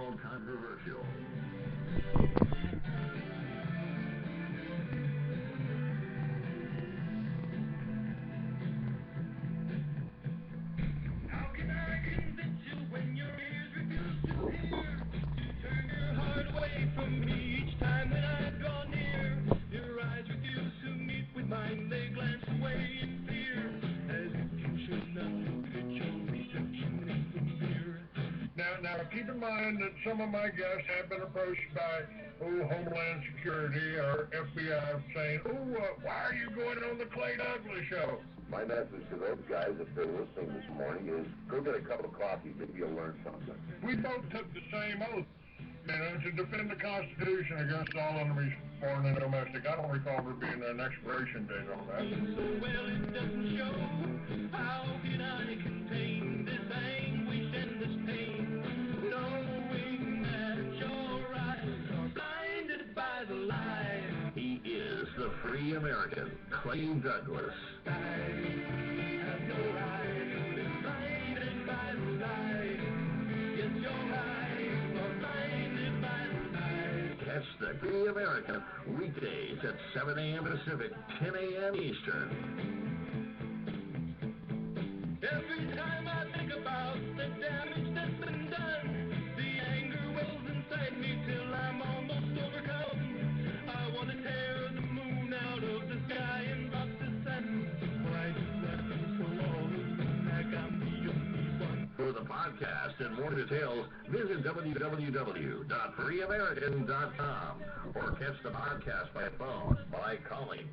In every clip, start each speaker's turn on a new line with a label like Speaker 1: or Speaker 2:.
Speaker 1: called controversial.
Speaker 2: How can I convince you when your ears refuse to hear? You turn your heart away from me each time that I draw near. Your eyes refuse to meet with mine, they glance away in fear. As if you should not look at your reflection in the mirror.
Speaker 3: Now, keep in mind that some of my guests have been approached by Homeland Security or FBI saying, why are you going on the Clay Douglas show?
Speaker 4: My message to those guys, if they're listening this morning, is go get a cup of coffee. Maybe you'll learn something.
Speaker 3: We both took the same oath, to defend the Constitution against all enemies, foreign and domestic. I don't recall there being an expiration date on that.
Speaker 2: So well it doesn't show. How can I contain this anguish and this pain? Knowing that your eyes are blinded by the lie.
Speaker 1: He is the free American, Clay Douglas.
Speaker 2: I have your eyes been blinded by the lie. Yes, your eyes are blinded by the lie.
Speaker 1: Catch the free American weekdays at 7 a.m. Pacific, 10 a.m. Eastern.
Speaker 2: Every time I think about the damage that's been done, the anger wells inside me till I'm almost overcome. I want to tear the moon out of the sky and rock the sun. Why do I feel so all alone like I'm the only one?
Speaker 1: For the podcast and more details, visit www.freeamerican.com or catch the podcast by phone by calling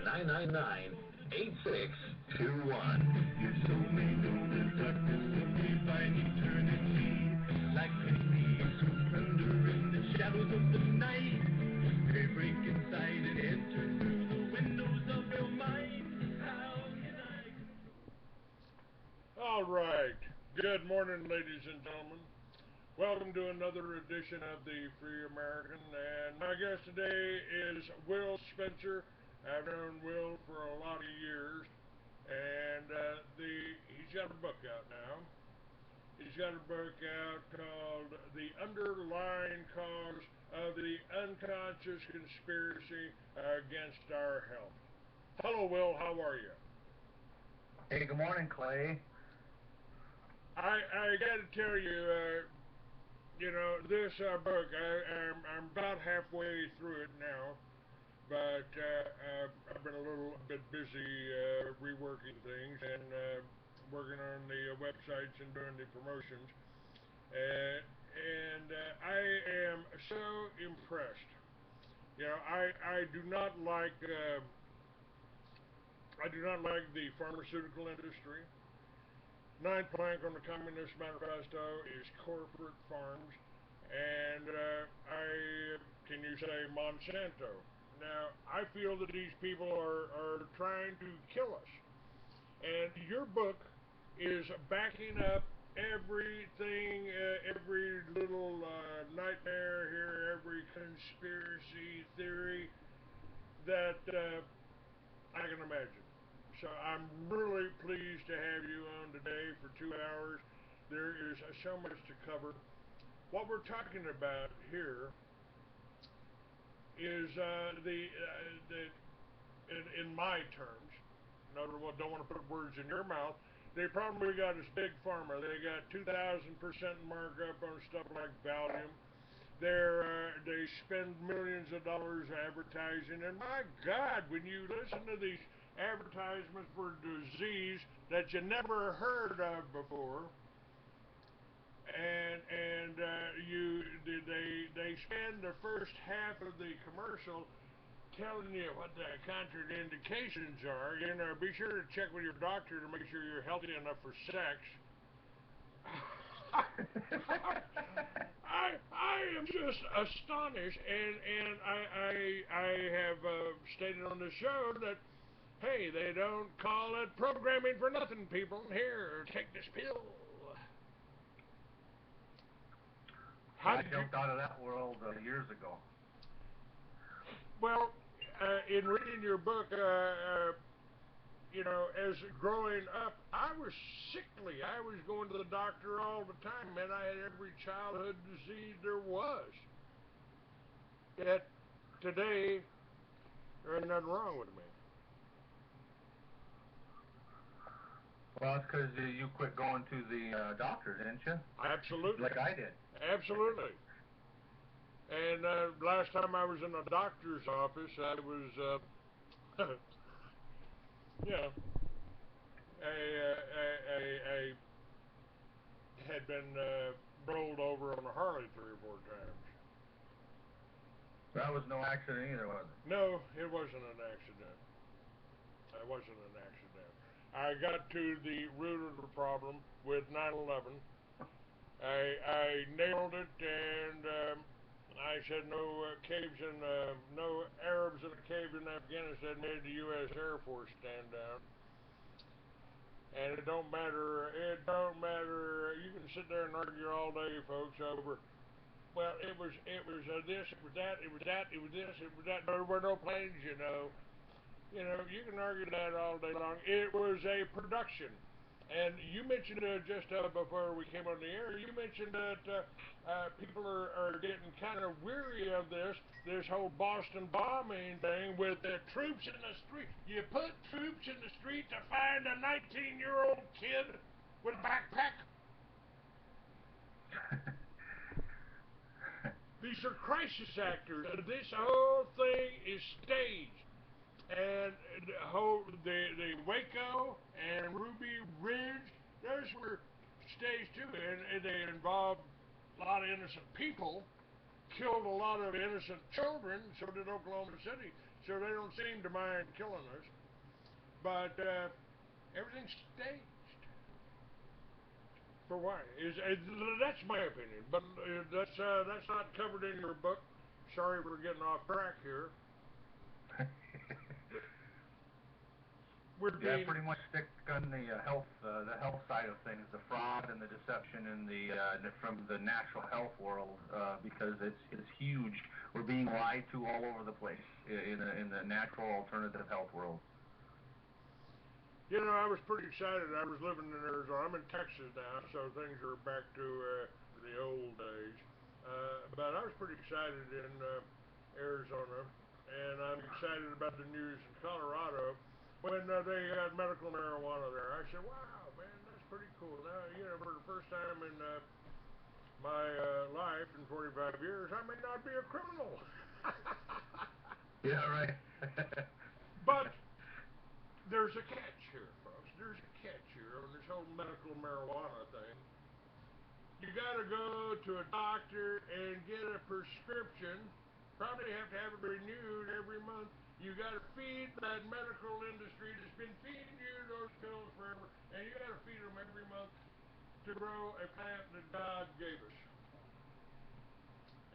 Speaker 1: 832-999-8621.
Speaker 2: Your soul may know the darkness of divine eternity, like pennies who plunder in the shadows of the night. They break inside and enter through the windows of your mind. How can I?
Speaker 3: All right. Good morning, ladies and gentlemen. Welcome to another edition of the Free American. And my guest today is Will Spencer. I've known Will for a lot of years. And he's got a book out now. He's got a book out called The Underlying Cause of the Unconscious Conspiracy Against Our Health. Hello, Will. How are you?
Speaker 5: Hey, good morning, Clay.
Speaker 3: I got to tell you, this book, I'm about halfway through it now, but I've been a little bit busy reworking things and working on the websites and doing the promotions, and I am so impressed. I do not like the pharmaceutical industry. Ninth plank on the Communist Manifesto is corporate farms, and can you say Monsanto? Now, I feel that these people are trying to kill us, and your book is backing up everything, every little nightmare here, every conspiracy theory that I can imagine. So I'm really pleased to have you on today for 2 hours. There is so much to cover. What we're talking about here is in my terms, in other words, don't want to put words in your mouth, they probably got this big pharma. They got 2,000% markup on stuff like Valium. They spend millions of dollars advertising, and my God, when you listen to these advertisements for disease that you never heard of before, and they spend the first half of the commercial telling you what the contraindications are. Be sure to check with your doctor to make sure you're healthy enough for sex. I am just astonished, and I have stated on the show that, hey, they don't call it programming for nothing, people. Here, take this pill.
Speaker 5: I jumped out of that world years ago.
Speaker 3: Well, in reading your book, you know, as growing up, I was sickly. I was going to the doctor all the time, man. I had every childhood disease there was. Yet today, there ain't nothing wrong with me.
Speaker 5: Well, it's because you quit going to the doctor, didn't you?
Speaker 3: Absolutely.
Speaker 5: Like I did.
Speaker 3: Absolutely. And last time I was in a doctor's office, I was, yeah, I had been rolled over on a Harley 3 or 4 times.
Speaker 5: That was no accident either, was it?
Speaker 3: No, it wasn't an accident. It wasn't an accident. I got to the root of the problem with 9/11. I nailed it, and I said no caves in, no Arabs in a cave in Afghanistan made the U.S. Air Force stand down. And it don't matter. You can sit there and argue all day, folks, over. Well, it was this, it was that, it was that, it was this, it was that. There were no planes, you know. You know, you can argue that all day long. It was a production. And you mentioned just before we came on the air, you mentioned that people are getting kind of weary of this whole Boston bombing thing with the troops in the street. You put troops in the street to find a 19-year-old kid with a backpack. These are crisis actors. This whole thing is staged. And the Waco and Ruby Ridge, those were staged too, and they involved a lot of innocent people, killed a lot of innocent children. So did Oklahoma City. So they don't seem to mind killing us, but everything's staged. For why? That's my opinion, but that's not covered in your book. Sorry for getting off track here.
Speaker 5: Yeah, pretty much stick on the health side of things, the fraud and the deception in from the natural health world, because it's huge. We're being lied to all over the place in the natural alternative health world.
Speaker 3: You know, I was pretty excited. I was living in Arizona. I'm in Texas now, so things are back to the old days. But I was pretty excited in Arizona, and I'm excited about the news in Colorado. When they had medical marijuana there, I said, wow, man, that's pretty cool. Now, you know, for the first time in my life in 45 years, I may not be a criminal.
Speaker 5: Yeah, right.
Speaker 3: But there's a catch here, folks. There's a catch here on this whole medical marijuana thing. You got to go to a doctor and get a prescription. Probably have to have it renewed every month. You got to feed that medical industry that's been feeding you those pills forever, and you got to feed them every month to grow a plant that God gave us.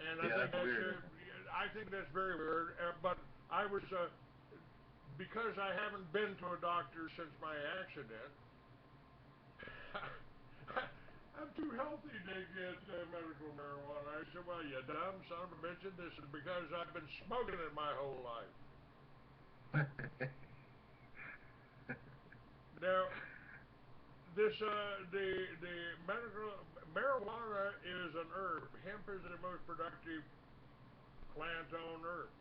Speaker 3: And I think that's very weird. But I was because I haven't been to a doctor since my accident. I'm too healthy to get medical marijuana. I said, well, you dumb son of a bitch, this is because I've been smoking it my whole life. Now, the medical marijuana is an herb. Hemp is the most productive plant on earth.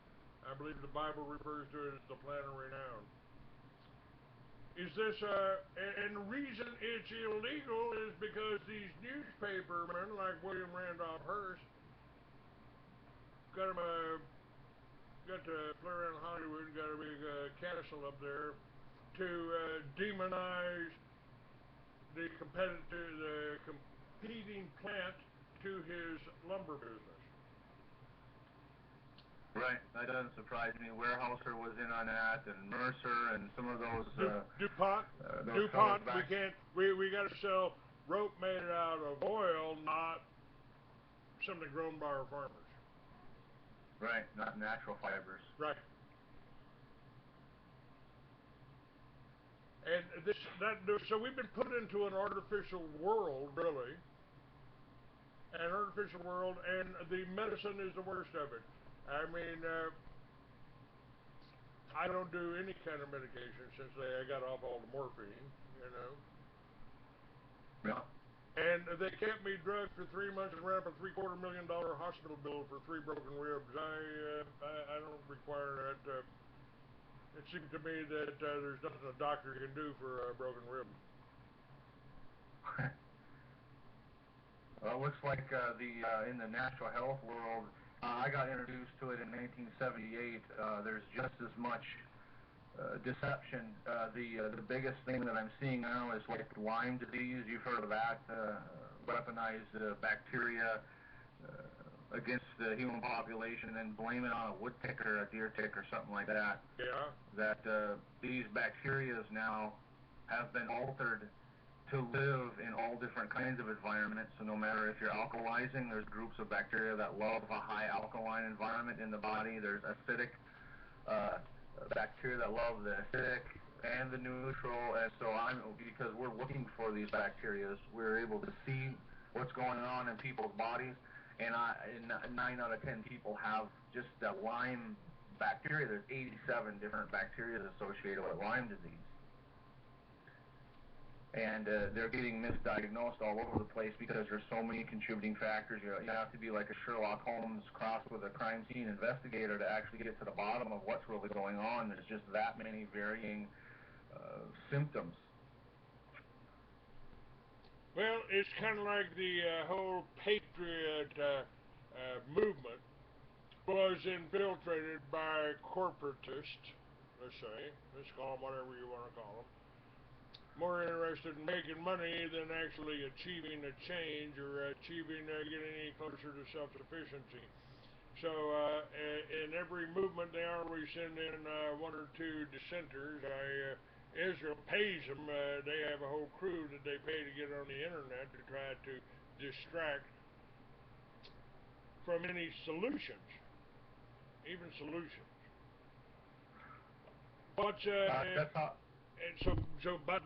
Speaker 3: I believe the Bible refers to it as the plant of renown. Is this and the reason it's illegal is because these newspapermen like William Randolph Hearst got to play around Hollywood, got a big castle up there to demonize the competing plant to his lumber business.
Speaker 5: Right, that doesn't surprise me. Weyerhaeuser was in on that, and Mercer, and some of those.
Speaker 3: DuPont. We got to sell rope made out of oil, not something grown by our farmers.
Speaker 5: Right, not natural fibers.
Speaker 3: Right. And so we've been put into an artificial world, really. An artificial world, and the medicine is the worst of it. I mean, I don't do any kind of medication since I got off all the morphine, you know.
Speaker 5: Yeah.
Speaker 3: And they kept me drugged for 3 months and ran up a $750,000 hospital bill for 3 broken ribs. I don't require that. It seemed to me that there's nothing a doctor can do for a broken rib.
Speaker 5: Well, it looks like in the natural health world, I got introduced to it in 1978. There's just as much deception. The biggest thing that I'm seeing now is like Lyme disease. You've heard of that? Weaponized bacteria against the human population and then blame it on a woodpecker, a deer tick, or something like that.
Speaker 3: Yeah.
Speaker 5: That these bacteria now have been altered to live in all different kinds of environments. So no matter if you're alkalizing, there's groups of bacteria that love a high alkaline environment in the body. There's acidic bacteria that love the acidic and the neutral. And so because we're looking for these bacteria, we're able to see what's going on in people's bodies. And 9 out of 10 people have just that Lyme bacteria. There's 87 different bacteria associated with Lyme disease. And they're getting misdiagnosed all over the place because there's so many contributing factors. You have to be like a Sherlock Holmes crossed with a crime scene investigator to actually get to the bottom of what's really going on. There's just that many varying symptoms.
Speaker 3: Well, it's kind of like the whole patriot movement was infiltrated by corporatists, let's say. Let's call them whatever you want to call them. More interested in making money than actually achieving a change or getting any closer to self-sufficiency. So in every movement, they always send in 1 or 2 dissenters. Israel pays them. They have a whole crew that they pay to get on the internet to try to distract from any solutions, even solutions. But but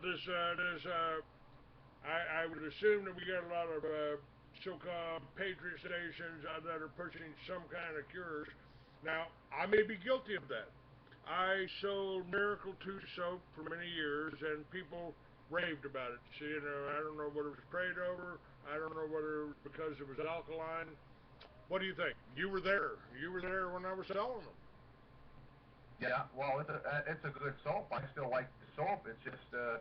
Speaker 3: I would assume that we got a lot of so-called patriot stations that are pushing some kind of cures. Now, I may be guilty of that. I sold Miracle 2 soap for many years, and people raved about it. So, I don't know what it was prayed over. I don't know whether it was because it was alkaline. What do you think? You were there. You were there when I was selling them.
Speaker 5: Yeah, well, it's a good soap. I still like the soap. It's just there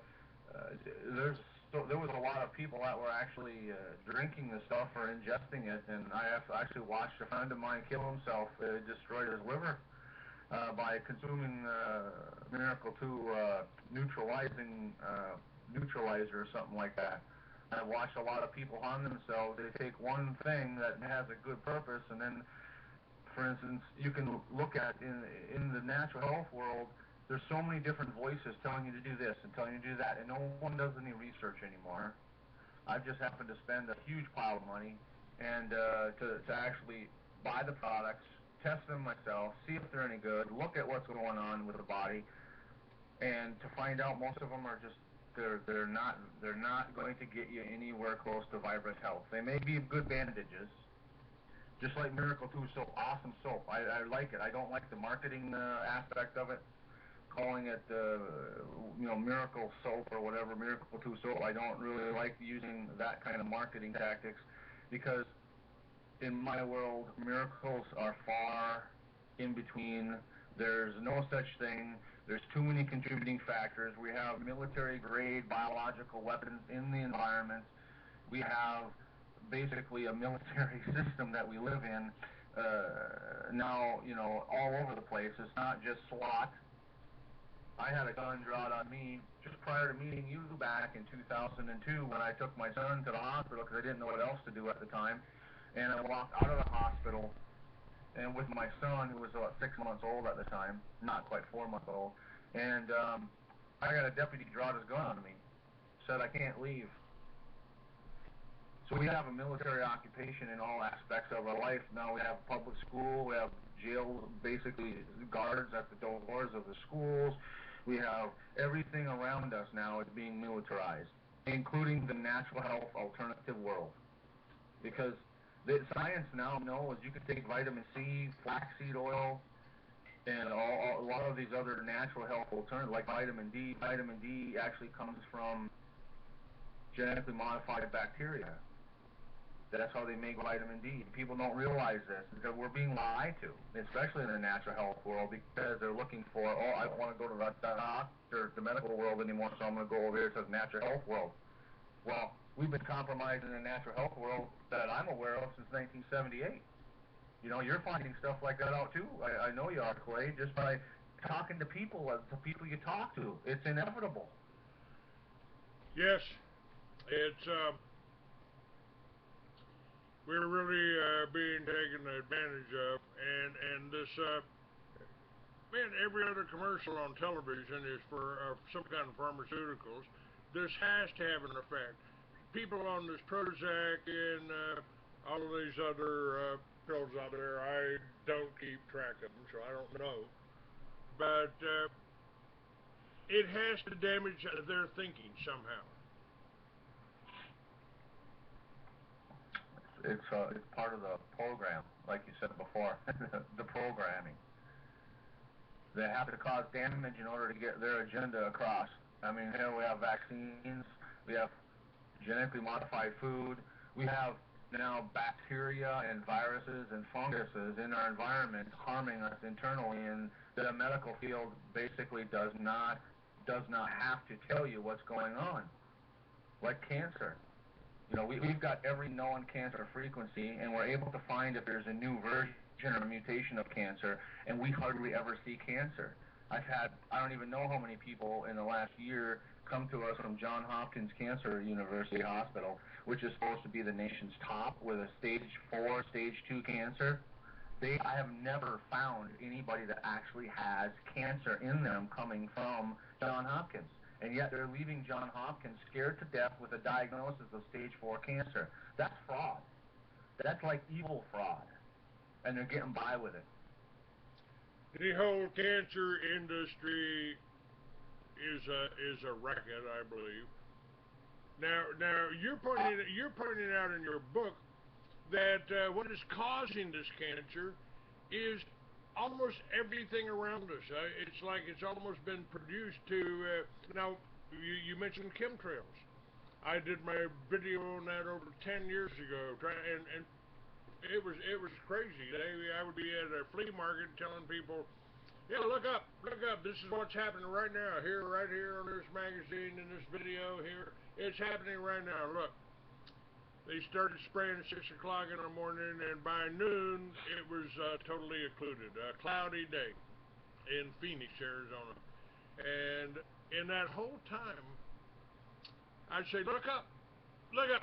Speaker 5: was a lot of people that were actually drinking the stuff or ingesting it, and I actually watched a friend of mine kill himself. It destroyed his liver by consuming Miracle 2 neutralizer or something like that. I've watched a lot of people harm themselves. They take one thing that has a good purpose, and then, for instance, you can look at in the natural health world, there's so many different voices telling you to do this and telling you to do that, and no one does any research anymore. I've just happened to spend a huge pile of money and to actually buy the products, test them myself, see if they're any good, look at what's going on with the body, and to find out most of them are just they're not going to get you anywhere close to vibrant health. They may be good bandages, just like Miracle 2 soap, awesome soap. I like it. I don't like the marketing aspect of it, calling it Miracle soap or whatever, Miracle 2 soap. I don't really like using that kind of marketing tactics because in my world, miracles are far in between. There's no such thing. There's too many contributing factors. We have military-grade biological weapons in the environment. We have basically a military system that we live in now, all over the place. It's not just SWAT. I had a gun drawn on me just prior to meeting you back in 2002 when I took my son to the hospital because I didn't know what else to do at the time. And I walked out of the hospital and with my son, who was about 6 months old at the time, not quite 4 months old, and I got a deputy draw his gun on me, said I can't leave. So we have a military occupation in all aspects of our life. Now we have public school, we have jail, basically guards at the doors of the schools. We have everything around us now is being militarized, including the natural health alternative world. Because the science now knows you can take vitamin C, flaxseed oil, and a lot of these other natural health alternatives, like vitamin D. Vitamin D actually comes from genetically modified bacteria. That's how they make vitamin D. People don't realize this, because we're being lied to, especially in the natural health world, because they're looking for, oh, I don't want to go to the doctor, the medical world anymore, so I'm going to go over here to the natural health world. Well, we've been compromised in the natural health world that I'm aware of since 1978. You know, you're finding stuff like that out too. I know you are, Clay, just by talking to people you talk to. It's inevitable.
Speaker 3: Yes, it's we're really being taken advantage of, and this man, every other commercial on television is for some kind of pharmaceuticals. This has to have an effect. People on this Prozac and all of these other pills out there, I don't keep track of them, so I don't know. But it has to damage their thinking somehow.
Speaker 5: It's part of the program, like you said before, the programming. They have to cause damage in order to get their agenda across. I mean, here we have vaccines, we have genetically modified food, we have now bacteria and viruses and funguses in our environment harming us internally, and the medical field basically does not have to tell you what's going on, like cancer. You know, we've got every known cancer frequency, and we're able to find if there's a new version or mutation of cancer, and we hardly ever see cancer. I've had, I don't even know how many people in the last year come to us from Johns Hopkins Cancer University Hospital, which is supposed to be the nation's top with a stage 4, stage 2 cancer. I have never found anybody that actually has cancer in them coming from Johns Hopkins. And yet they're leaving Johns Hopkins scared to death with a diagnosis of stage 4 cancer. That's fraud. That's like evil fraud. And they're getting by with it.
Speaker 3: The whole cancer industry is a racket, I believe. Now you're pointing out in your book that what is causing this cancer is almost everything around us. It's like it's almost been produced to. Now, you mentioned chemtrails. I did my video on that over 10 years ago, and it was crazy. I would be at a flea market telling people, yeah, look up. This is what's happening right now. Right here on this magazine, in this video here, it's happening right now. Look. They started spraying at 6 o'clock in the morning, and by noon, it was totally occluded. A cloudy day in Phoenix, Arizona. And in that whole time, I'd say, look up,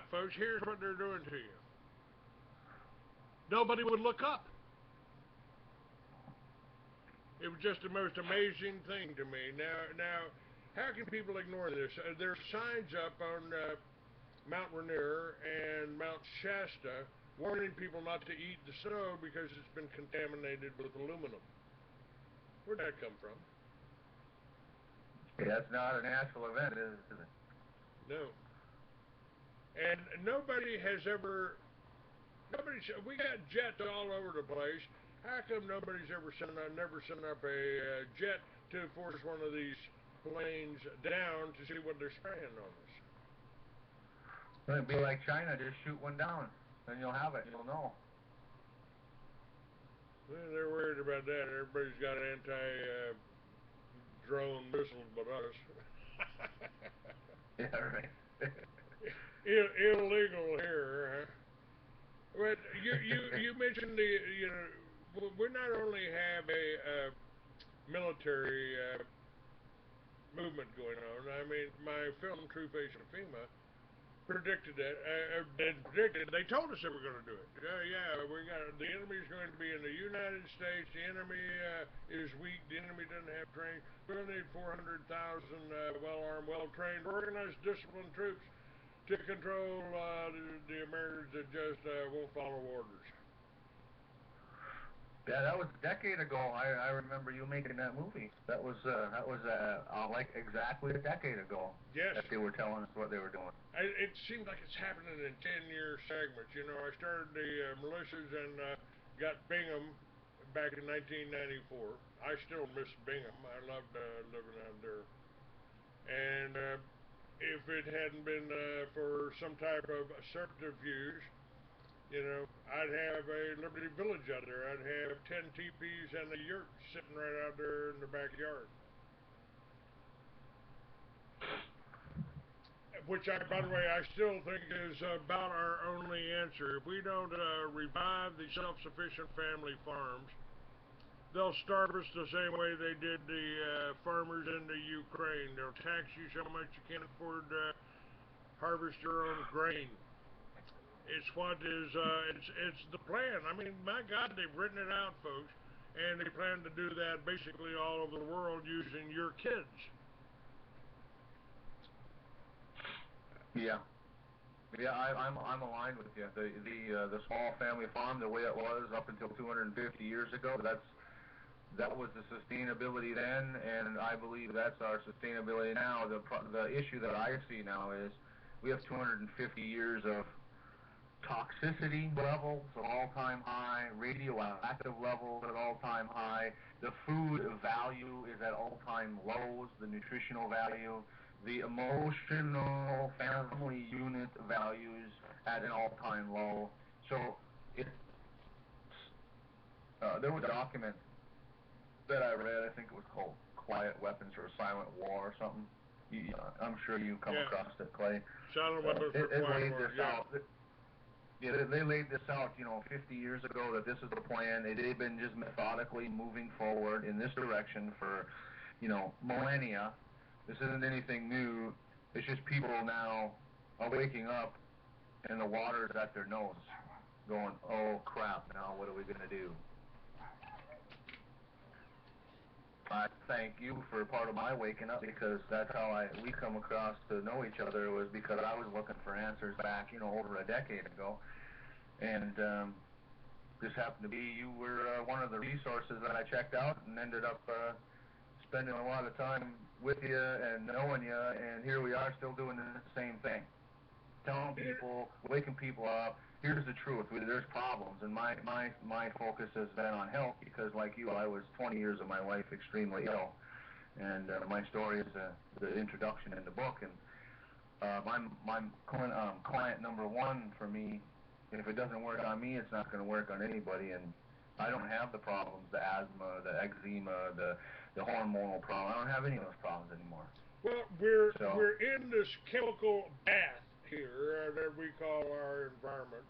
Speaker 3: folks, here's what they're doing to you. Nobody would look up. It was just the most amazing thing to me. Now, how can people ignore this? There's signs up on Mount Rainier and Mount Shasta warning people not to eat the snow because it's been contaminated with aluminum. Where'd that come from?
Speaker 5: That's not a natural event, is it?
Speaker 3: No. And nobody has ever, we got jets all over the place. How come nobody's never sent up a jet to force one of these planes down to see what they're spraying on us?
Speaker 5: It'd be like China, just shoot one down, and you'll have it, you'll know.
Speaker 3: Well, they're worried about that. Everybody's got anti-drone missiles but us.
Speaker 5: Yeah, right.
Speaker 3: Illegal here, huh? But you mentioned we not only have a military movement going on. I mean, my film True Face of FEMA predicted that. They told us they were going to do it. The enemy's going to be in the United States. The enemy is weak. The enemy doesn't have training. We're going to need 400,000 well-armed, well-trained, organized, disciplined troops to control the Americans that just won't follow orders.
Speaker 5: Yeah, that was a decade ago. I remember you making that movie. That was like exactly a decade ago.
Speaker 3: Yes.
Speaker 5: That they were telling us what they were doing.
Speaker 3: It seems like it's happening in 10-year segments. You know, I started the militias and got Bingham back in 1994. I still miss Bingham. I loved living out there. And if it hadn't been for some type of subterfuge, I'd have a Liberty Village out there. I'd have 10 teepees and a yurt sitting right out there in the backyard. Which, by the way, I still think is about our only answer. If we don't revive the self-sufficient family farms, they'll starve us the same way they did the farmers in the Ukraine. They'll tax you so much you can't afford to harvest your own grain. It's what is, it's the plan. I mean, my God, they've written it out, folks, and they plan to do that basically all over the world using your kids.
Speaker 5: Yeah, I'm aligned with you. The small family farm, the way it was up until 250 years ago, that was the sustainability then, and I believe that's our sustainability now. The issue that I see now is we have 250 years of toxicity levels at all-time high, radioactive levels at all-time high. The food value is at all-time lows, the nutritional value. The emotional family unit values at an all-time low. So there was a document that I read, I think it was called Quiet Weapons or Silent War or something. I'm sure you come across it, Clay.
Speaker 3: Silent Weapons or Quiet War,
Speaker 5: they laid this out, 50 years ago that this is the plan. They've been just methodically moving forward in this direction for, millennia. This isn't anything new. It's just people now are waking up and the water's at their nose, going, oh crap, now what are we going to do? I thank you for part of my waking up, because that's how we come across to know each other, was because I was looking for answers back, over a decade ago. And just happened to be you were one of the resources that I checked out and ended up spending a lot of time with you and knowing you, and here we are still doing the same thing. Telling people, waking people up, here's the truth, there's problems, and my focus has been on health, because like you, I was 20 years of my life extremely ill, and my story is the introduction in the book, and my client number one for me, if it doesn't work on me, it's not going to work on anybody, and I don't have the problems, the asthma, the eczema, the hormonal problem. I don't have any of those problems anymore.
Speaker 3: Well, we're in this chemical bath here that we call our environment.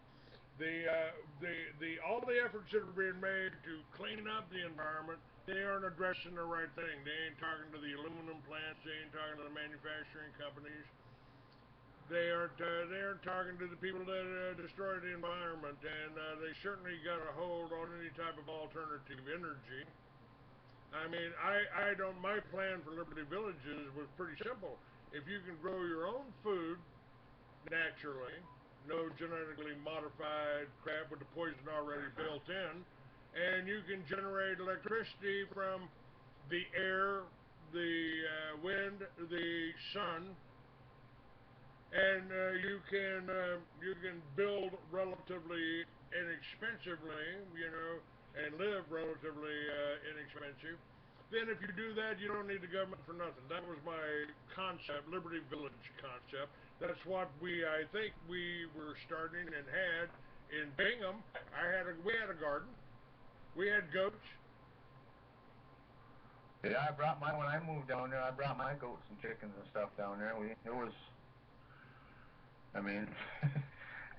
Speaker 3: All the efforts that are being made to clean up the environment, they aren't addressing the right thing. They ain't talking to the aluminum plants. They ain't talking to the manufacturing companies. They aren't talking to the people that destroy the environment, and they certainly got a hold on any type of alternative energy. I mean, my plan for Liberty Villages was pretty simple. If you can grow your own food naturally, no genetically modified crap with the poison already built in, and you can generate electricity from the air, the wind, the sun, and you can build relatively inexpensively, and live relatively inexpensive. Then if you do that, you don't need the government for nothing. That was my concept, Liberty Village concept. That's what I think we were starting and had in Bingham. We had a garden. We had goats.
Speaker 5: Yeah, when I moved down there, I brought my goats and chickens and stuff down there.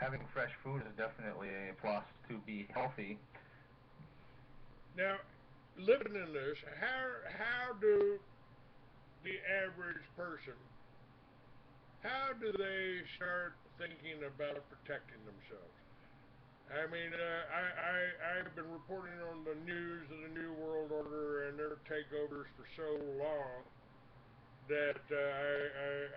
Speaker 5: Having fresh food is definitely a plus to be healthy.
Speaker 3: Now, living in this, how do the average person, how do they start thinking about protecting themselves? I mean, I've been reporting on the news of the New World Order and their takeovers for so long that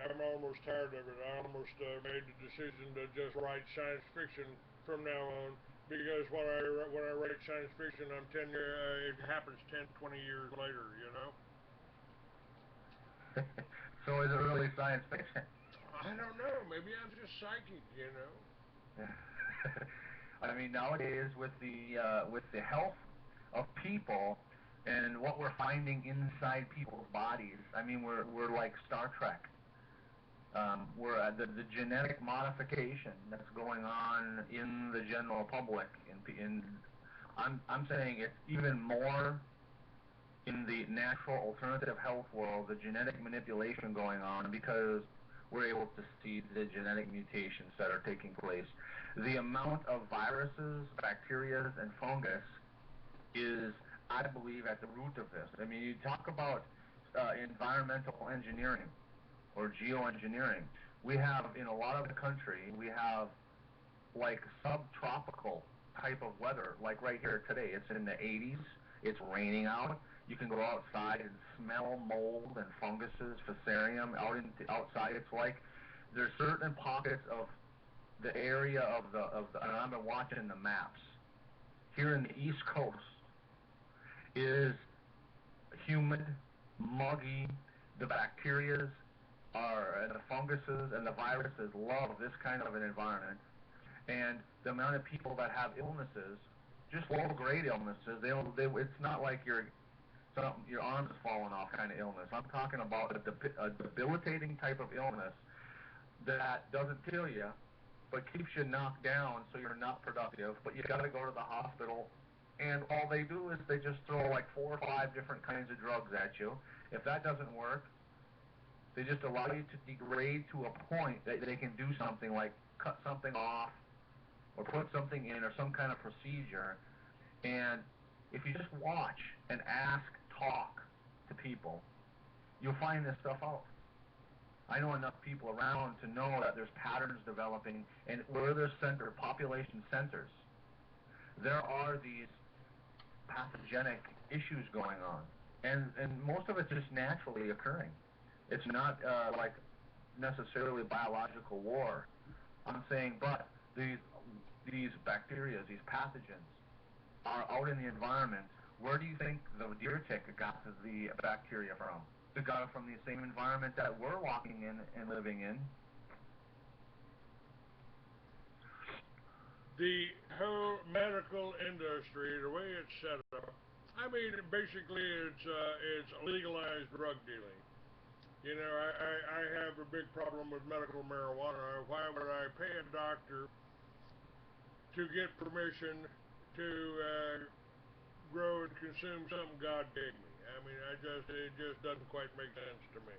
Speaker 3: I'm almost tired of it. I almost made the decision to just write science fiction from now on, because when I write science fiction, it happens 10, 20 years later,
Speaker 5: So is it really science fiction?
Speaker 3: I don't know. Maybe I'm just psychic,
Speaker 5: I mean, nowadays with the health of people and what we're finding inside people's bodies. I mean, we're like Star Trek. We're the genetic modification that's going on in the general public. I'm saying it's even more in the natural alternative health world, the genetic manipulation going on, because we're able to see the genetic mutations that are taking place. The amount of viruses, bacteria, and fungus is, I believe, at the root of this. I mean, you talk about environmental engineering or geoengineering. We have, in a lot of the country, we have like subtropical type of weather, like right here today. It's in the 80s. It's raining out. You can go outside and smell mold and funguses, fusarium outside. It's like there's certain pockets of the area of the and I've been watching the maps. Here in the East Coast is humid, muggy. The bacterias and the funguses and the viruses love this kind of an environment. And the amount of people that have illnesses, just low-grade illnesses, it's not like your arm is falling off kind of illness. I'm talking about a debilitating type of illness that doesn't kill you, but keeps you knocked down so you're not productive, but you got to go to the hospital, and all they do is they just throw like 4 or 5 different kinds of drugs at you. If that doesn't work, they just allow you to degrade to a point that they can do something like cut something off or put something in or some kind of procedure. And if you just watch and ask, talk to people, you'll find this stuff out. I know enough people around to know that there's patterns developing, and where there's population centers, there are these pathogenic issues going on, and most of it's just naturally occurring. It's not like necessarily biological war. I'm saying, but these bacteria, these pathogens, are out in the environment. Where do you think the deer tick got the bacteria from? It got it from the same environment that we're walking in and living in.
Speaker 3: The whole medical industry, the way it's set up, I mean, basically it's legalized drug dealing. You know, I have a big problem with medical marijuana. Why would I pay a doctor to get permission to grow and consume something God gave me? I mean, it just doesn't quite make sense to me.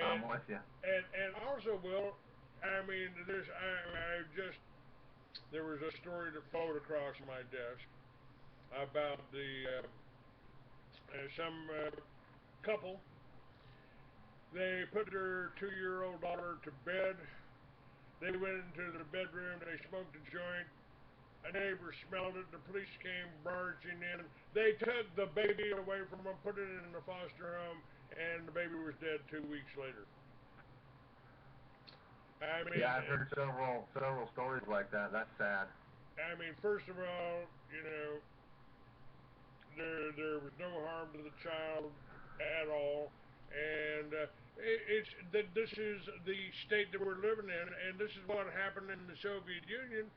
Speaker 5: I'm with you.
Speaker 3: And also, Will, I mean, there was a story that floated across my desk about some couple. They put their 2-year-old daughter to bed. They went into their bedroom. They smoked a joint. A neighbor smelled it. The police came barging in. They took the baby away from them, put it in the foster home, and the baby was dead 2 weeks later. I mean,
Speaker 5: yeah, I've heard several stories like that. That's sad.
Speaker 3: I mean, first of all, you know, there was no harm to the child at all, and this is the state that we're living in, and this is what happened in the Soviet Union.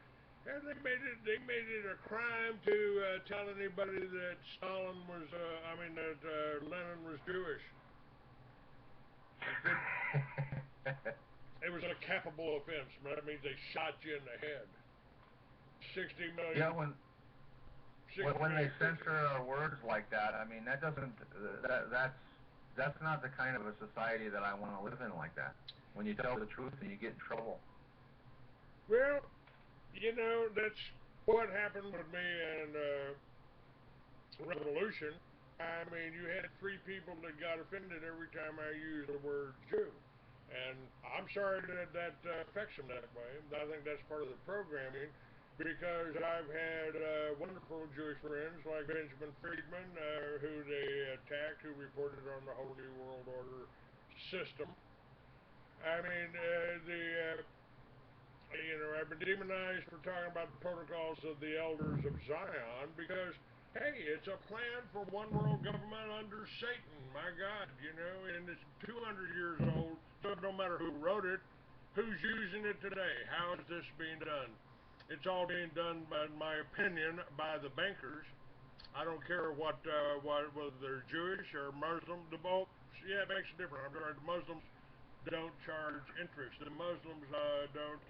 Speaker 3: And they made it a crime to tell anybody that Lenin was Jewish. It was a capable offense. That means they shot you in the head. 60 million.
Speaker 5: Yeah, when they censor words like that, I mean, that doesn't that's not the kind of a society that I want to live in like that. When you tell the truth and you get in trouble.
Speaker 3: Well, you know, that's what happened with me and Revolution. I mean, you had 3 people that got offended every time I used the word Jew. And I'm sorry that affects them that way. I think that's part of the programming, because I've had wonderful Jewish friends like Benjamin Friedman, who they attacked, who reported on the whole New World Order system. I mean, I've been demonized for talking about the protocols of the elders of Zion because, hey, it's a plan for one world government under Satan. My God, you know, and it's 200 years old, so no matter who wrote it, who's using it today, how is this being done? It's all being done, in my opinion, by the bankers. I don't care whether they're Jewish or Muslim. Yeah, it makes a difference. I'm sorry, the Muslims don't charge interest. The Muslims don't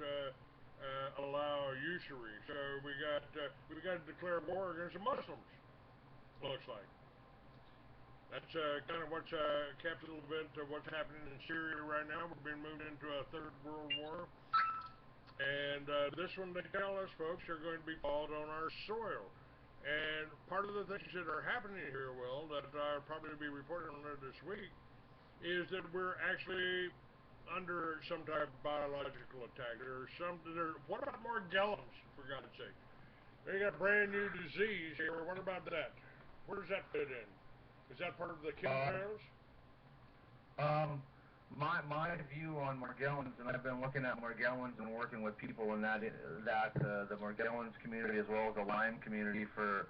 Speaker 3: allow usury. So we got to declare war against the Muslims. Looks like. That's kind of what's kept a little bit of what's happening in Syria right now. We're being moved into a third world war. And this one, they tell us, folks, are going to be fought on our soil. And part of the things that are happening here, Will, that I'll probably be reporting on this week, is that we're actually under some type of biological attack. What about Morgellons, for God's sake? They got a brand new disease here. What about that? Where does that fit in? Is that part of the chemtrails?
Speaker 5: My view on Morgellons, and I've been looking at Morgellons and working with people in the Morgellons community as well as the Lyme community for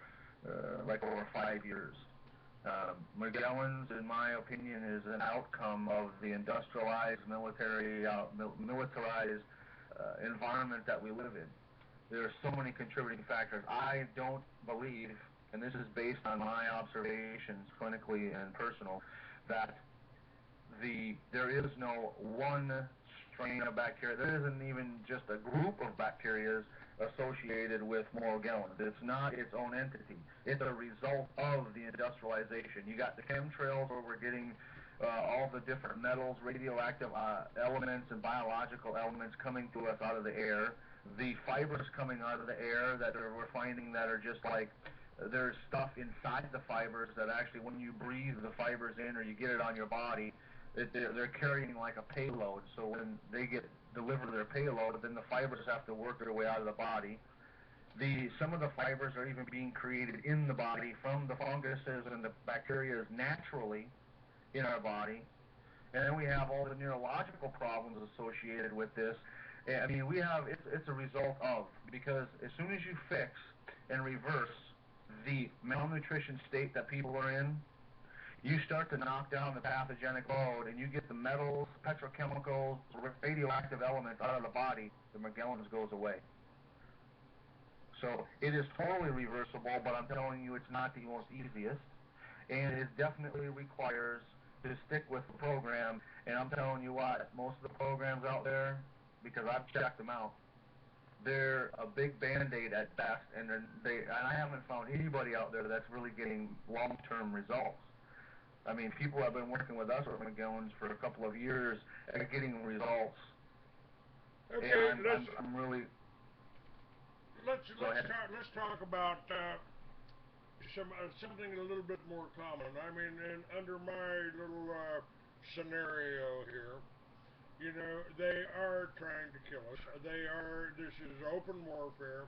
Speaker 5: like over 5 years. Morgellons, in my opinion, is an outcome of the industrialized militarized environment that we live in. There are so many contributing factors. I don't believe, and this is based on my observations, clinically and personal, that there is no one strain of bacteria. There isn't even just a group of bacteria associated with Morgellons. It's not its own entity. It's a result of the industrialization. You got the chemtrails where we're getting all the different metals, radioactive elements, and biological elements coming to us out of the air. The fibers coming out of the air that we're finding that are just like, there's stuff inside the fibers that actually, when you breathe the fibers in or you get it on your body, they're carrying like a payload. So when they get delivered their payload, then the fibers have to work their way out of the body. Some of the fibers are even being created in the body from the funguses and the bacteria naturally in our body. And then we have all the neurological problems associated with this. I mean, it's a result of, because as soon as you fix and reverse the malnutrition state that people are in, you start to knock down the pathogenic load, and you get the metals, petrochemicals, radioactive elements out of the body, the Morgellons goes away. So it is totally reversible, but I'm telling you, it's not the most easiest, and it definitely requires to stick with the program. And I'm telling you what, most of the programs out there, because I've checked them out, they're a big band-aid at best, and I haven't found anybody out there that's really getting long-term results. I mean, people have been working with us with Morgellons for a couple of years and getting results.
Speaker 3: Okay,
Speaker 5: and I'm really.
Speaker 3: Let's talk about something a little bit more common. I mean, under my little scenario here, you know, they are trying to kill us. This is open warfare,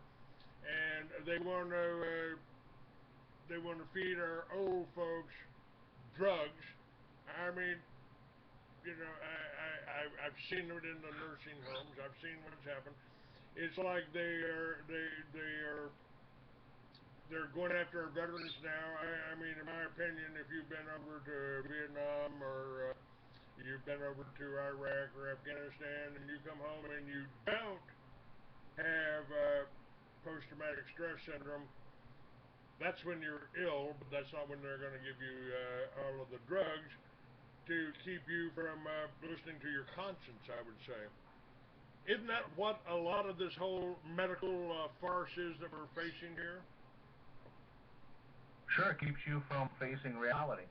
Speaker 3: and they want to feed our old folks drugs. I mean, you know, I've seen it in the nursing homes. I've seen what's happened. It's like they're going after our veterans now. I mean, in my opinion, if you've been over to Vietnam or you've been over to Iraq or Afghanistan and you come home and you don't have post-traumatic stress syndrome, that's when you're ill, but that's not when they're going to give you all of the drugs to keep you from listening to your conscience, I would say. Isn't that what a lot of this whole medical farce is that we're facing here?
Speaker 5: Sure, it keeps you from facing reality.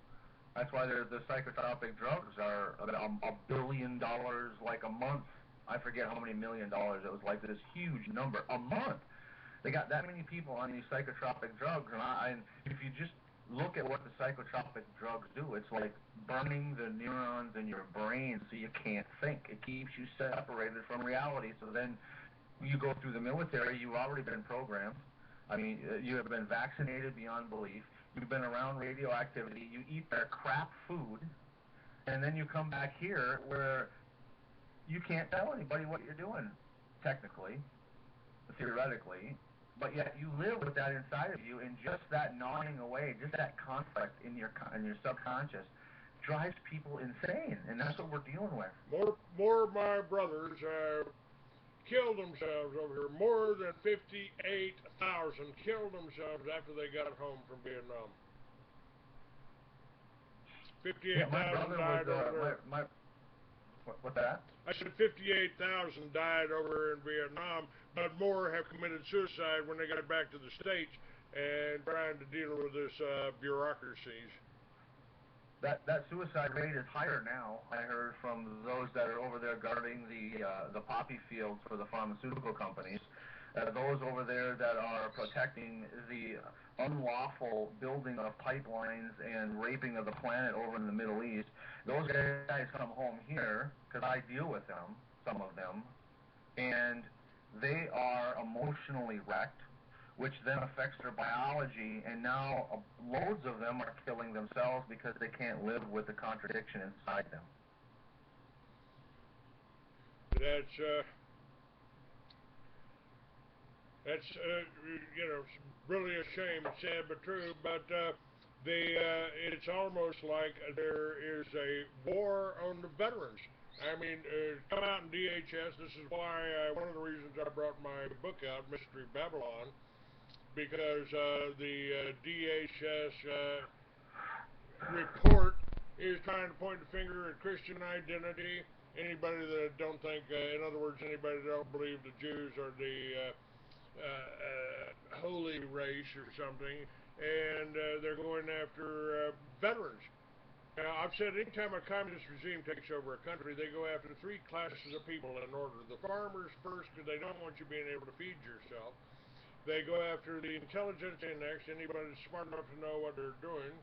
Speaker 5: That's why the psychotropic drugs are about $1 billion like a month. I forget how many $1 million. It was like this huge number a month. They got that many people on these psychotropic drugs, and if you just look at what the psychotropic drugs do, it's like burning the neurons in your brain so you can't think. It keeps you separated from reality. So then you go through the military, you've already been programmed. I mean, you have been vaccinated beyond belief. You've been around radioactivity. You eat their crap food, and then you come back here where you can't tell anybody what you're doing, technically, theoretically. But yet you live with that inside of you, and just that gnawing away, just that conflict in your subconscious drives people insane, and that's what we're dealing with.
Speaker 3: More of my brothers killed themselves over here. More than 58,000 killed themselves after they got home from Vietnam.
Speaker 5: Yeah, my
Speaker 3: 58,000
Speaker 5: brother
Speaker 3: died
Speaker 5: was,
Speaker 3: over there.
Speaker 5: What's that?
Speaker 3: I said 58,000 died over in Vietnam, but more have committed suicide when they got back to the States and trying to deal with this bureaucracies.
Speaker 5: That suicide rate is higher now. I heard from those that are over there guarding the poppy fields for the pharmaceutical companies. Those over there that are protecting the unlawful building of pipelines and raping of the planet over in the Middle East. Those guys come home here because I deal with them, some of them, and they are emotionally wrecked, which then affects their biology, and now loads of them are killing themselves because they can't live with the contradiction inside them.
Speaker 3: That's really a shame. It's sad but true. But it's almost like there is a war on the veterans. I mean, come out in DHS. This is why one of the reasons I brought my book out, Mystery Babylon, because the DHS report is trying to point the finger at Christian identity. Anybody that don't think, in other words, anybody that don't believe the Jews are the holy race or something, and they're going after veterans. Now, I've said anytime a communist regime takes over a country, they go after three classes of people in order. The farmers first, because they don't want you being able to feed yourself. They go after the intelligence index, anybody that's smart enough to know what they're doing.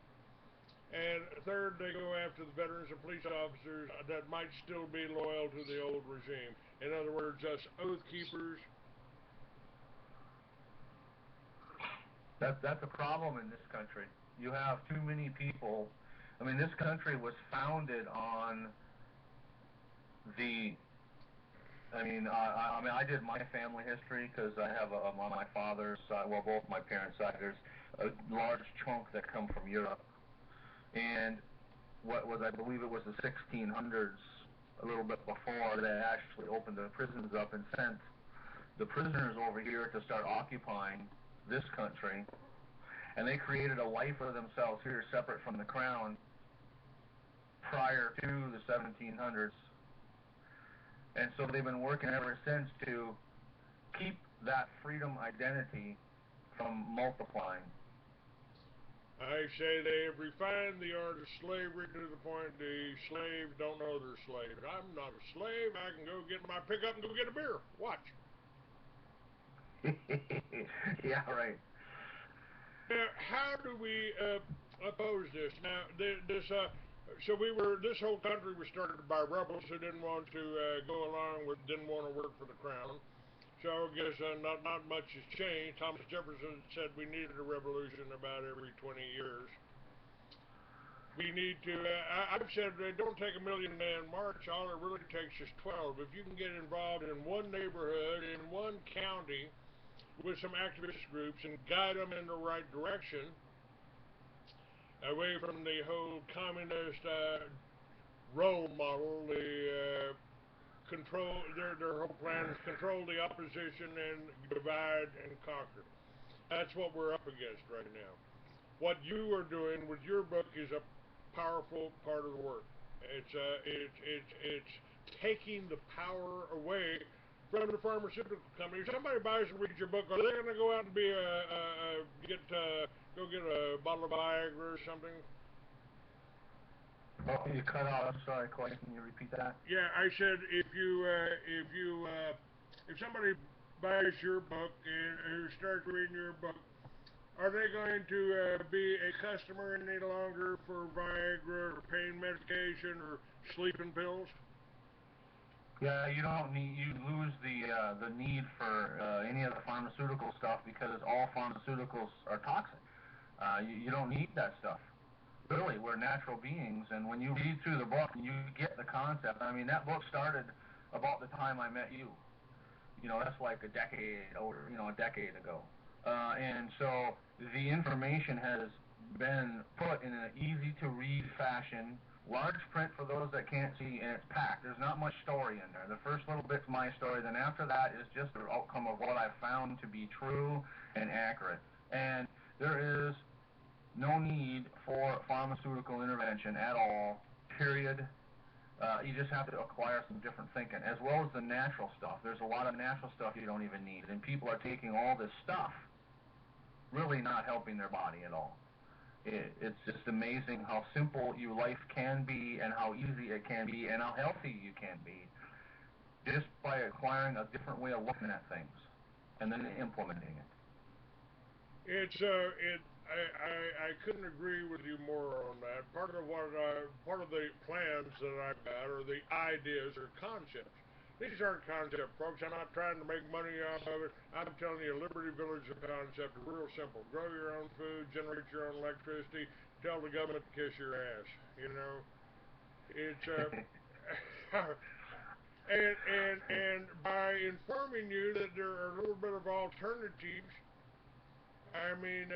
Speaker 3: And third, they go after the veterans and police officers that might still be loyal to the old regime. In other words, us oath keepers.
Speaker 5: That's a problem in this country. You have too many people. I mean, this country was founded on I did my family history because I have on my father's side, well, both my parents' side, there's a large chunk that come from Europe. And I believe it was the 1600s, a little bit before, they actually opened the prisons up and sent the prisoners over here to start occupying this country. And they created a life for themselves here separate from the crown prior to the 1700s. And so they've been working ever since to keep that freedom identity from multiplying.
Speaker 3: I say they have refined the art of slavery to the point the slaves don't know they're slaves. I'm not a slave. I can go get my pickup and go get a beer. Watch.
Speaker 5: Yeah, right.
Speaker 3: Now, how do we oppose this? Now, this whole country was started by rebels who didn't want to go along with, didn't want to work for the crown. So I guess not much has changed. Thomas Jefferson said we needed a revolution about every 20 years. We need to, I've said don't take a million-man march. All it really takes is 12. If you can get involved in one neighborhood, in one county, with some activist groups and guide them in the right direction, away from the whole communist role model, the control, their whole plan is control the opposition and divide and conquer. That's what we're up against right now. What you are doing with your book is a powerful part of the work. It's taking the power away from the pharmaceutical company. If somebody buys and reads your book, are they going to go out and go get a bottle of Viagra or something?
Speaker 5: Oh, you cut out. I'm sorry, Clay. Can you repeat that?
Speaker 3: Yeah, I said if somebody buys your book and starts reading your book, are they going to be a customer any longer for Viagra or pain medication or sleeping pills?
Speaker 5: Yeah, you lose the need for any of the pharmaceutical stuff because all pharmaceuticals are toxic. You don't need that stuff. Really, we're natural beings, and when you read through the book, you get the concept. I mean, that book started about the time I met you. That's like a decade ago. And so the information has been put in an easy-to-read fashion, large print for those that can't see, and it's packed. There's not much story in there. The first little bit's my story, then after that is just the outcome of what I've found to be true and accurate. And there is no need for pharmaceutical intervention at all, period. You just have to acquire some different thinking, as well as the natural stuff. There's a lot of natural stuff you don't even need, and people are taking all this stuff, really not helping their body at all. It's just amazing how simple your life can be, and how easy it can be, and how healthy you can be, just by acquiring a different way of looking at things, and then implementing it.
Speaker 3: I couldn't agree with you more on that. Part of the plans that I've got are the ideas or concepts. These aren't concept, folks. I'm not trying to make money out of it. I'm telling you, Liberty Village is a concept, real simple. Grow your own food, generate your own electricity, tell the government to kiss your ass. You know, it's and by informing you that there are a little bit of alternatives. I mean,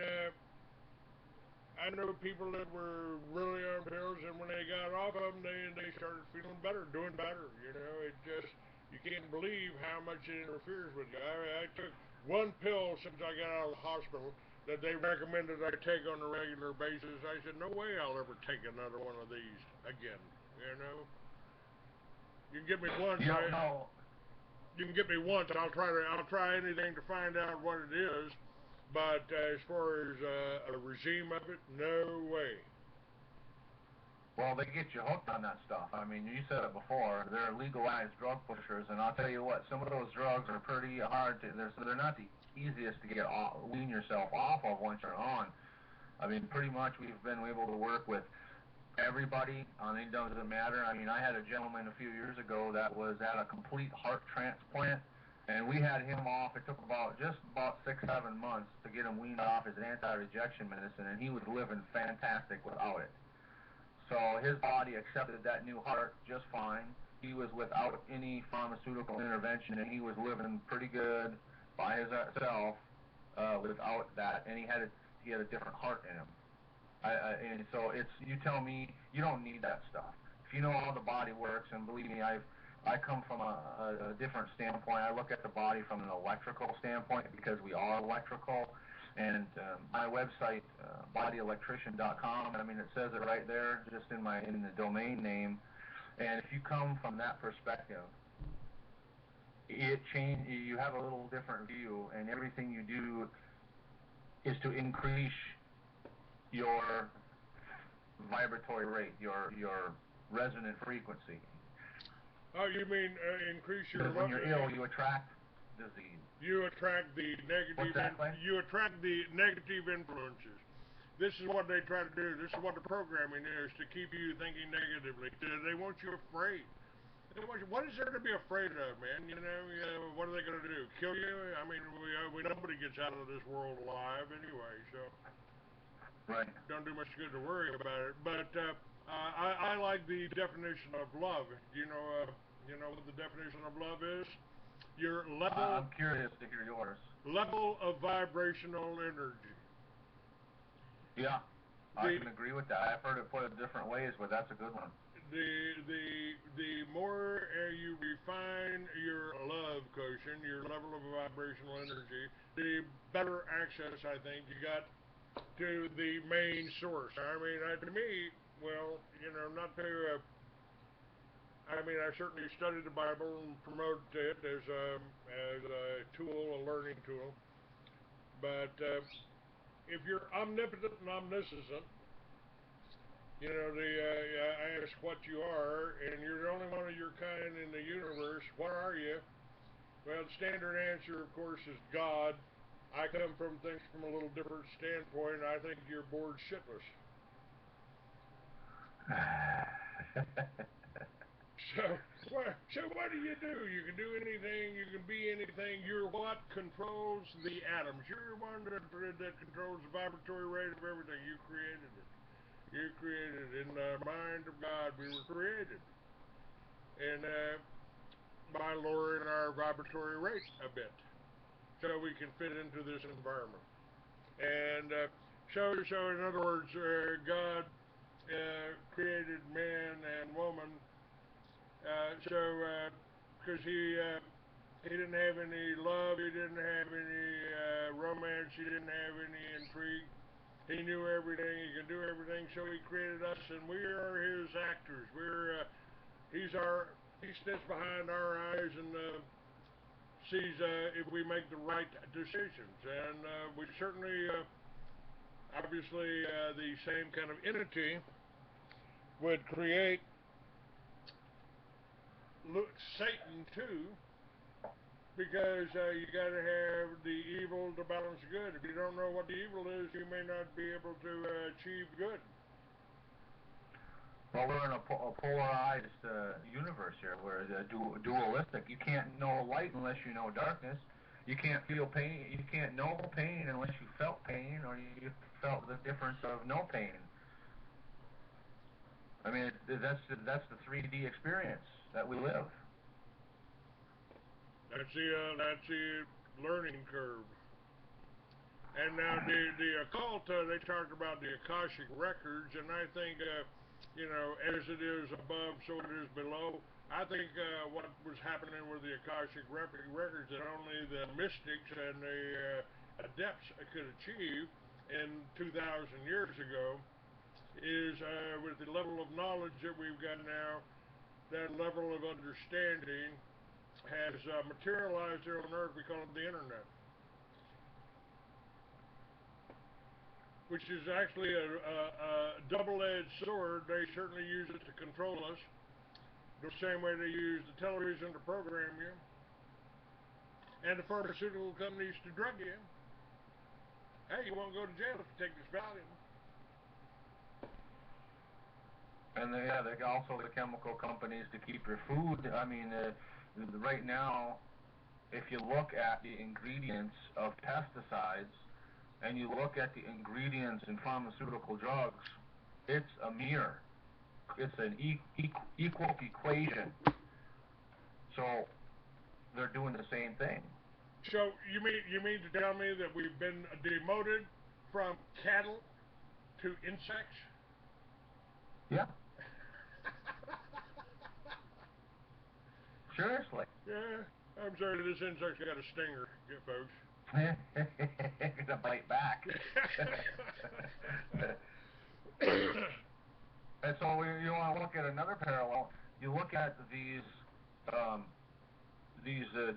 Speaker 3: I know people that were really on pills, and when they got off of them, they started feeling better, doing better. You know, it just, you can't believe how much it interferes with you. I took one pill since I got out of the hospital that they recommended I take on a regular basis. I said, no way I'll ever take another one of these again. You know, you can get me once. You can get me once, and I'll try anything to find out what it is. But as far as a regime of it, no way.
Speaker 5: Well, they get you hooked on that stuff. I mean, you said it before. They're legalized drug pushers, and I'll tell you what, some of those drugs are pretty hard to. They're not the easiest to get wean yourself off of once you're on. I mean, pretty much we've been able to work with everybody. It doesn't matter. I mean, I had a gentleman a few years ago that was at a complete heart transplant. And we had him off. It took just about 6-7 months to get him weaned off his anti-rejection medicine, and he was living fantastic without it. So his body accepted that new heart just fine. He was without any pharmaceutical intervention, and he was living pretty good by himself without that. And he had a different heart in him. And so you tell me you don't need that stuff. If you know how the body works, and believe me, I come from a different standpoint. I look at the body from an electrical standpoint because we are electrical. And my website, bodyelectrician.com, I mean, it says it right there, just in the domain name. And if you come from that perspective, you have a little different view, and everything you do is to increase your vibratory rate, your resonant frequency.
Speaker 3: Oh, you mean increase your
Speaker 5: Because when you're ill, you attract disease.
Speaker 3: You attract the negative.
Speaker 5: What's that, Clay?
Speaker 3: You attract the negative influences. This is what they try to do. This is what the programming is, to keep you thinking negatively. They want you afraid. What is there to be afraid of, man? You know, what are they going to do? Kill you? I mean, nobody gets out of this world alive anyway, so
Speaker 5: right.
Speaker 3: Don't do much good to worry about it. But I like the definition of love. You know what the definition of love is? Your level.
Speaker 5: I'm curious to hear yours.
Speaker 3: Level of vibrational energy.
Speaker 5: Yeah, I can agree with that. I've heard it put in different ways, but that's a good one.
Speaker 3: The more you refine your love quotient, your level of vibrational energy, the better access I think you got to the main source. I mean, to me, well, not to. I mean, I certainly study the Bible and promote it as a tool, a learning tool. But if you're omnipotent and omniscient, I ask what you are, and you're the only one of your kind in the universe. What are you? Well, the standard answer, of course, is God. I come from things from a little different standpoint. I think you're bored shitless. So what do? You can do anything. You can be anything. You're what controls the atoms. You're the one that controls the vibratory rate of everything. You created it. You created it. In the mind of God, we were created. And by lowering our vibratory rate a bit, so we can fit into this environment. And So in other words, God created man and woman. Because he didn't have any love, he didn't have any romance, he didn't have any intrigue. He knew everything, he could do everything, so he created us, and we are his actors. He sits behind our eyes and sees if we make the right decisions. And we certainly, obviously, the same kind of entity would create Satan too, because you got to have the evil to balance good. If you don't know what the evil is, you may not be able to achieve good.
Speaker 5: Well, we're in a polarized universe here, where the dualistic. You can't know light unless you know darkness. You can't feel pain. You can't know pain unless you felt pain, or you felt the difference of no pain. I mean, that's the 3D experience that we live.
Speaker 3: That's the learning curve. And now the occult, they talked about the Akashic records, and I think as it is above, so it is below. I think what was happening with the Akashic records that only the mystics and the adepts could achieve in 2,000 years ago is with the level of knowledge that we've got now, that level of understanding has materialized here on Earth. We call it the Internet, which is actually a double-edged sword. They certainly use it to control us, the same way they use the television to program you, and the pharmaceutical companies to drug you. Hey, you won't go to jail if you take this Valium.
Speaker 5: And they also the chemical companies to keep your food. I mean, right now, if you look at the ingredients of pesticides and you look at the ingredients in pharmaceutical drugs, it's a mirror. It's an equal equation. So they're doing the same thing.
Speaker 3: So you mean to tell me that we've been demoted from cattle to insects?
Speaker 5: Yeah. Seriously.
Speaker 3: Yeah. I'm sorry, this insect's got a stinger, folks.
Speaker 5: Gonna bite back. And so you want to look at another parallel. You look at these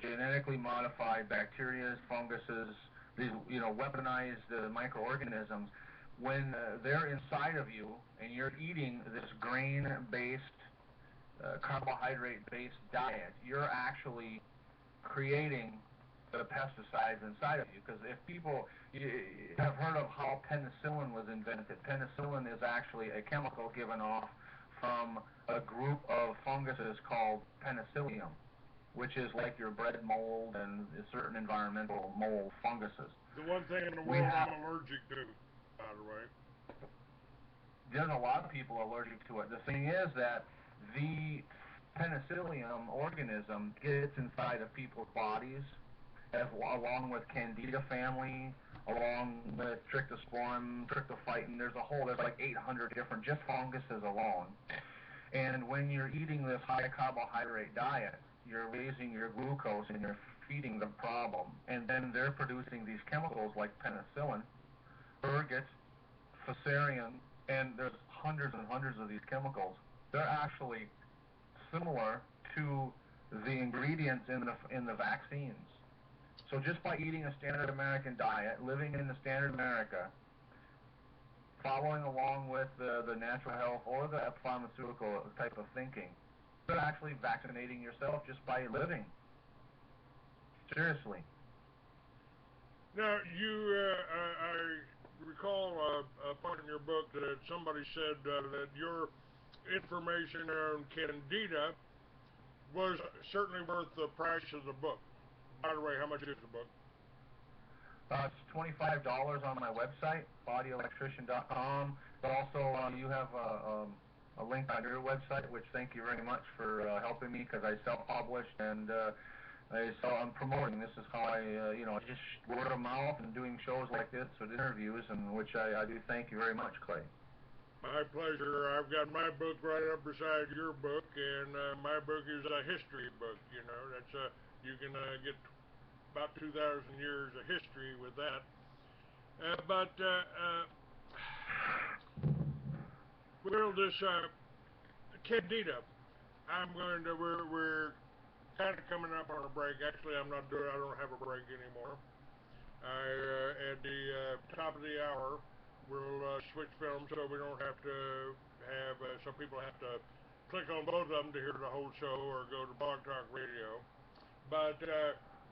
Speaker 5: genetically modified bacteria, funguses, these weaponized microorganisms. When they're inside of you and you're eating this grain-based, carbohydrate-based diet, you're actually creating the pesticides inside of you. Because if people have heard of how penicillin was invented, penicillin is actually a chemical given off from a group of funguses called penicillium, which is like your bread mold and certain environmental mold funguses.
Speaker 3: The one thing in the world I'm allergic to, by the way.
Speaker 5: There's a lot of people allergic to it. The thing is that the penicillium organism gets inside of people's bodies, along with Candida family, along with Trichosporium, Trichophyton. There's like 800 different just funguses alone. And when you're eating this high carbohydrate diet, you're raising your glucose and you're feeding the problem. And then they're producing these chemicals like penicillin, ergot, fusarium, and there's hundreds and hundreds of these chemicals. They're actually similar to the ingredients in the vaccines. So just by eating a standard American diet, living in the standard America, following along with the natural health or the pharmaceutical type of thinking, you're actually vaccinating yourself just by living. Seriously.
Speaker 3: Now, I recall a part in your book that somebody said that your information on Candida was certainly worth the price of the book. By the way, how much is the book?
Speaker 5: It's $25 on my website, bodyelectrician.com. But also, you have a link on your website, which thank you very much for helping me, because I self-published and So I'm promoting. This is how I, just word of mouth and doing shows like this with interviews, and which I do thank you very much, Clay.
Speaker 3: My pleasure. I've got my book right up beside your book, and my book is a history book. That's you can get about 2,000 years of history with that. But well, this Candida, we're kind of coming up on a break. Actually, I don't have a break anymore. At the top of the hour, we'll switch films so we don't have to have, some people have to click on both of them to hear the whole show or go to Blogtalk Radio. But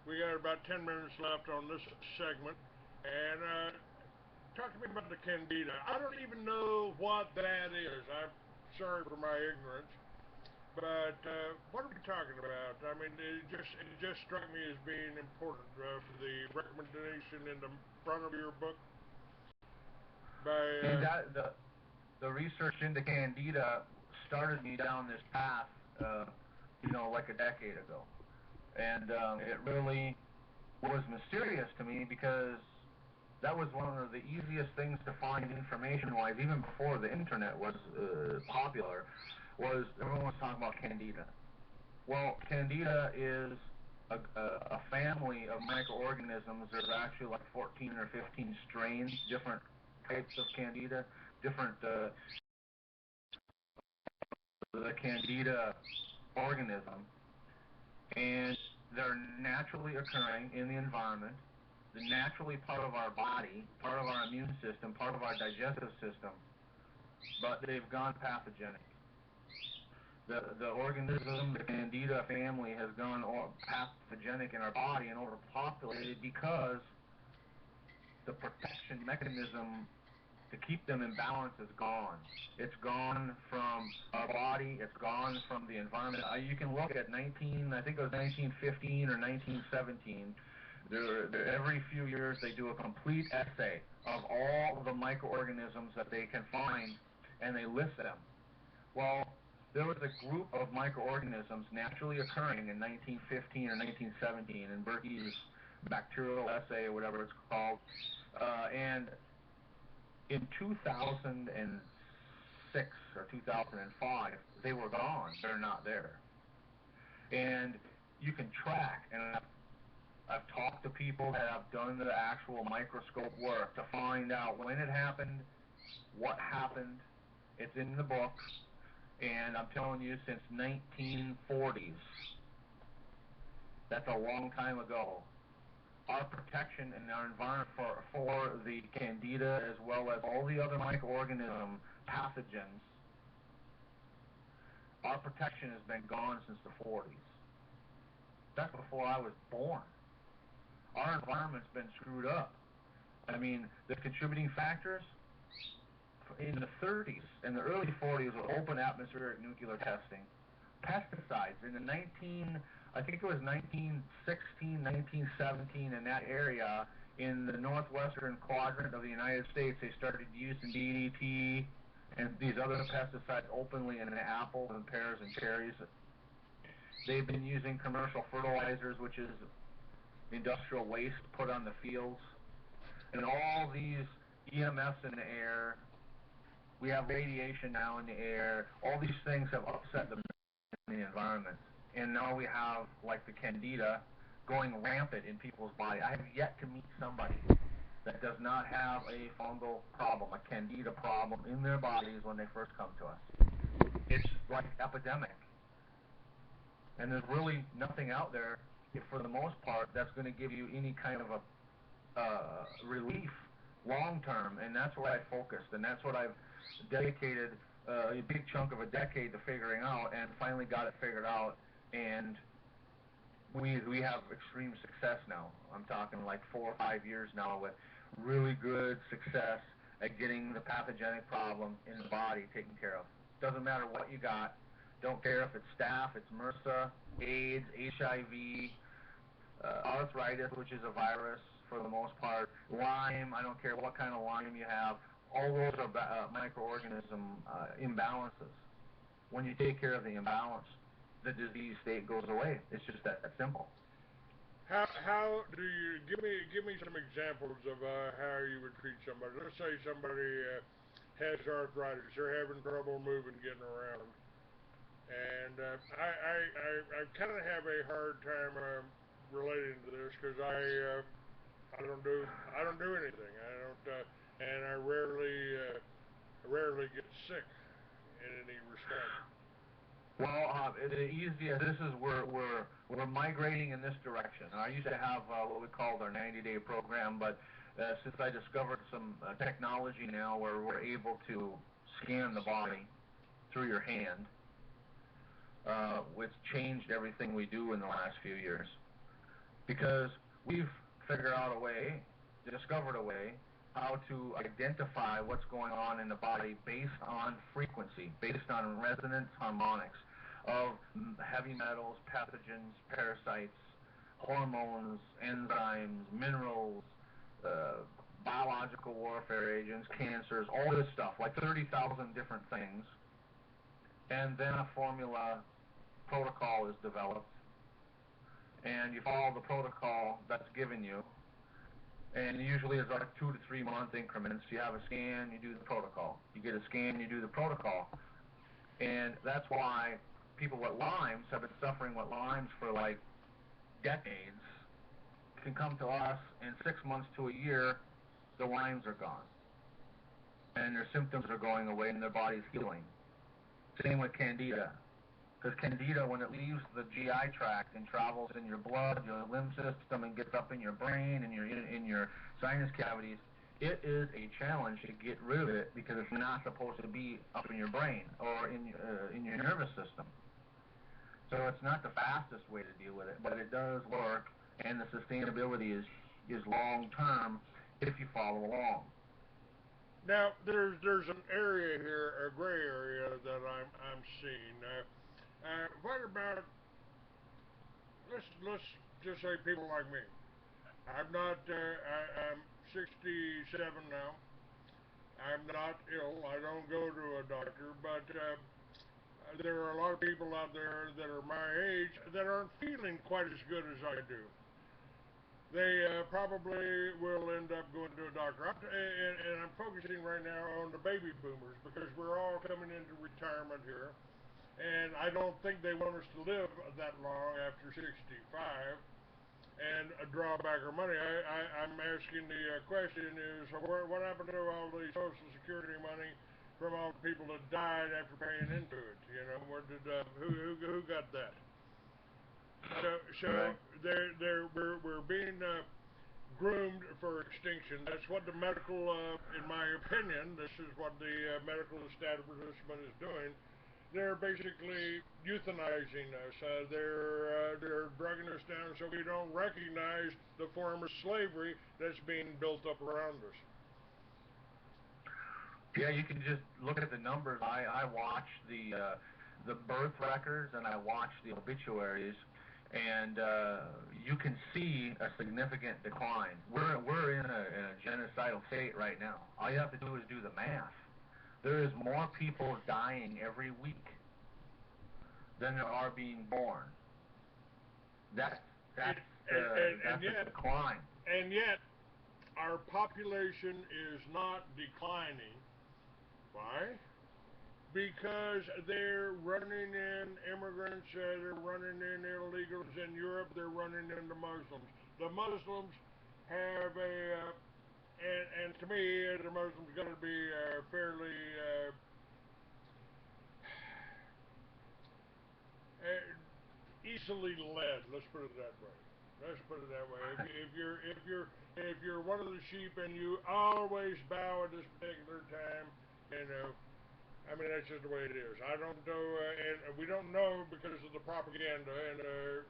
Speaker 3: we got about 10 minutes left on this segment. And talk to me about the Candida. I don't even know what that is. I'm sorry for my ignorance. But what are we talking about? I mean, it just struck me as being important for the recommendation in the front of your book.
Speaker 5: And the research into Candida started me down this path, like a decade ago, and it really was mysterious to me because that was one of the easiest things to find information-wise, even before the internet was popular. Was everyone was talking about Candida. Well, Candida is a family of microorganisms. There's actually like 14 or 15 strains, different types of Candida, different the Candida organism, and they're naturally occurring in the environment. They're naturally part of our body, part of our immune system, part of our digestive system, but they've gone pathogenic. The organism, the Candida family, has gone pathogenic in our body and overpopulated because the protection mechanism to keep them in balance is gone. It's gone from our body. It's gone from the environment. You can look at I think it was 1915 or 1917. Every few years they do a complete essay of all the microorganisms that they can find, and they list them. Well, there was a group of microorganisms naturally occurring in 1915 or 1917 in Berkey's bacterial essay, or whatever it's called, and in 2006 or 2005, they were gone. They're not there. And you can track, and I've talked to people that have done the actual microscope work to find out when it happened, what happened. It's in the book. And I'm telling you, since 1940s, that's a long time ago, our protection in our environment for the Candida, as well as all the other microorganism pathogens, our protection has been gone since the 40s. That's before I was born. Our environment's been screwed up. I mean, the contributing factors in the 30s and the early 40s were open atmospheric nuclear testing. Pesticides in the I think it was 1916, 1917, in that area, in the northwestern quadrant of the United States, they started using DDT and these other pesticides openly in apples and pears and cherries. They've been using commercial fertilizers, which is industrial waste put on the fields. And all these EMFs in the air, we have radiation now in the air, all these things have upset the environment. And now we have, like the Candida, going rampant in people's body. I have yet to meet somebody that does not have a fungal problem, a Candida problem in their bodies when they first come to us. It's like epidemic. And there's really nothing out there, for the most part, that's going to give you any kind of a relief long term. And that's where I focused, and that's what I've dedicated a big chunk of a decade to figuring out, and finally got it figured out. And we have extreme success now. I'm talking like 4 or 5 years now with really good success at getting the pathogenic problem in the body taken care of. Doesn't matter what you got. Don't care if it's staph, it's MRSA, AIDS, HIV, arthritis, which is a virus for the most part, Lyme. I don't care what kind of Lyme you have. All those are microorganism imbalances. When you take care of the imbalance, the disease state goes away. It's just that simple.
Speaker 3: how do you give me some examples of how you would treat somebody? Let's say somebody has arthritis, they're having trouble moving, getting around, and I kind of have a hard time relating to this because I don't do anything. I don't and I rarely get sick in any respect.
Speaker 5: Well, the easiest. This is we're migrating in this direction. I used to have what we called our 90-day program, but since I discovered some technology now where we're able to scan the body through your hand, it's changed everything we do in the last few years because we've figured out a way, discovered a way how to identify what's going on in the body based on frequency, based on resonance harmonics of heavy metals, pathogens, parasites, hormones, enzymes, minerals, biological warfare agents, cancers, all this stuff, like 30,000 different things. And then a formula protocol is developed, and you follow the protocol that's given you. And usually it's like 2 to 3 month increments. You have a scan, you do the protocol. You get a scan, you do the protocol. And that's why people with Lyme's have been suffering with Lyme's for like decades. Can come to us in 6 months to a year, the Lyme's are gone. And their symptoms are going away and their body's healing. Same with Candida. Because Candida, when it leaves the GI tract and travels in your blood, your lymph system, and gets up in your brain and in your sinus cavities, it is a challenge to get rid of it because it's not supposed to be up in your brain or in your nervous system. So it's not the fastest way to deal with it, but it does work, and the sustainability is long term if you follow along.
Speaker 3: Now there's an area here, a gray area that I'm seeing. What about let's just say people like me. I'm not. I'm 67 now. I'm not ill. I don't go to a doctor, but there are a lot of people out there that are my age that aren't feeling quite as good as I do. They probably will end up going to a doctor. And I'm focusing right now on the baby boomers because we're all coming into retirement here. And I don't think they want us to live that long after 65 and draw back our money. I'm asking the question is, what happened to all the Social Security money from all the people that died after paying into it? You know, where did who got that? So we're being groomed for extinction. That's what the medical, in my opinion, this is what the medical establishment is doing. They're basically euthanizing us. They're drugging us down so we don't recognize the form of slavery that's being built up around us.
Speaker 5: Yeah, you can just look at the numbers. I watch the birth records and I watch the obituaries, and you can see a significant decline. We're in a genocidal state right now. All you have to do is do the math. There is more people dying every week than there are being born. That's a decline.
Speaker 3: And yet, our population is not declining. Why? Because they're running in immigrants, they're running in illegals in Europe, they're running in the Muslims. The Muslims have and to me, the Muslims going to be fairly easily led. Let's put it that way. Let's put it that way. If you're one of the sheep and you always bow at this particular time, you know, I mean that's just the way it is. I don't know, and we don't know because of the propaganda and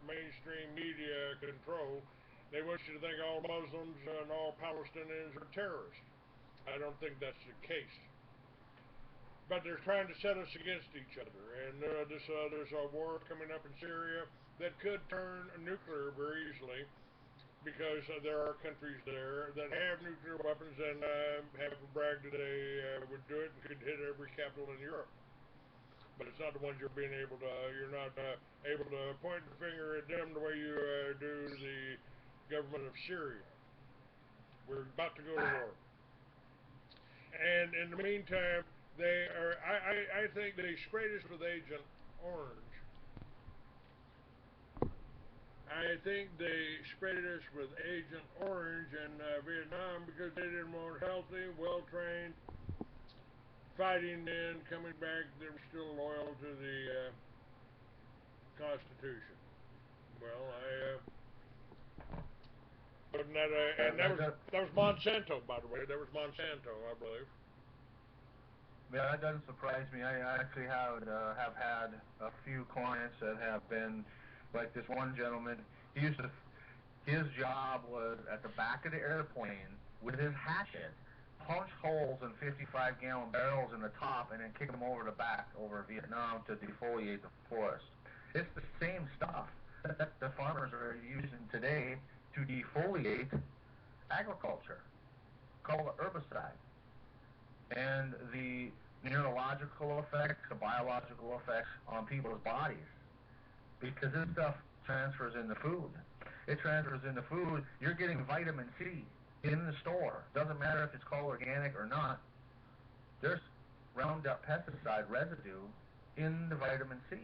Speaker 3: mainstream media control. They want you to think all Muslims and all Palestinians are terrorists. I don't think that's the case. But they're trying to set us against each other, and there's a war coming up in Syria that could turn nuclear very easily because there are countries there that have nuclear weapons and have bragged that they would do it and could hit every capital in Europe. but it's not the ones you're being able to, you're not able to point the finger at them the way you do the government of Syria. We're about to go to war. And in the meantime, they are, I think they sprayed us with Agent Orange. I think they sprayed us with Agent Orange in Vietnam because they didn't want healthy, well-trained fighting men coming back that were still loyal to the Constitution. Well, wasn't that and that was Monsanto, by the way. That was Monsanto, I believe.
Speaker 5: Yeah, that doesn't surprise me. I actually have had a few clients that have been like this one gentleman. His job was at the back of the airplane with his hatchet, punch holes in 55-gallon barrels in the top, and then kick them over the back over Vietnam to defoliate the forest. It's the same stuff that the farmers are using today to defoliate agriculture, called the herbicide. And the neurological effects, the biological effects on people's bodies, because this stuff transfers in the food. It transfers in the food. You're getting vitamin C in the store. Doesn't matter if it's called organic or not. There's Roundup pesticide residue in the vitamin C.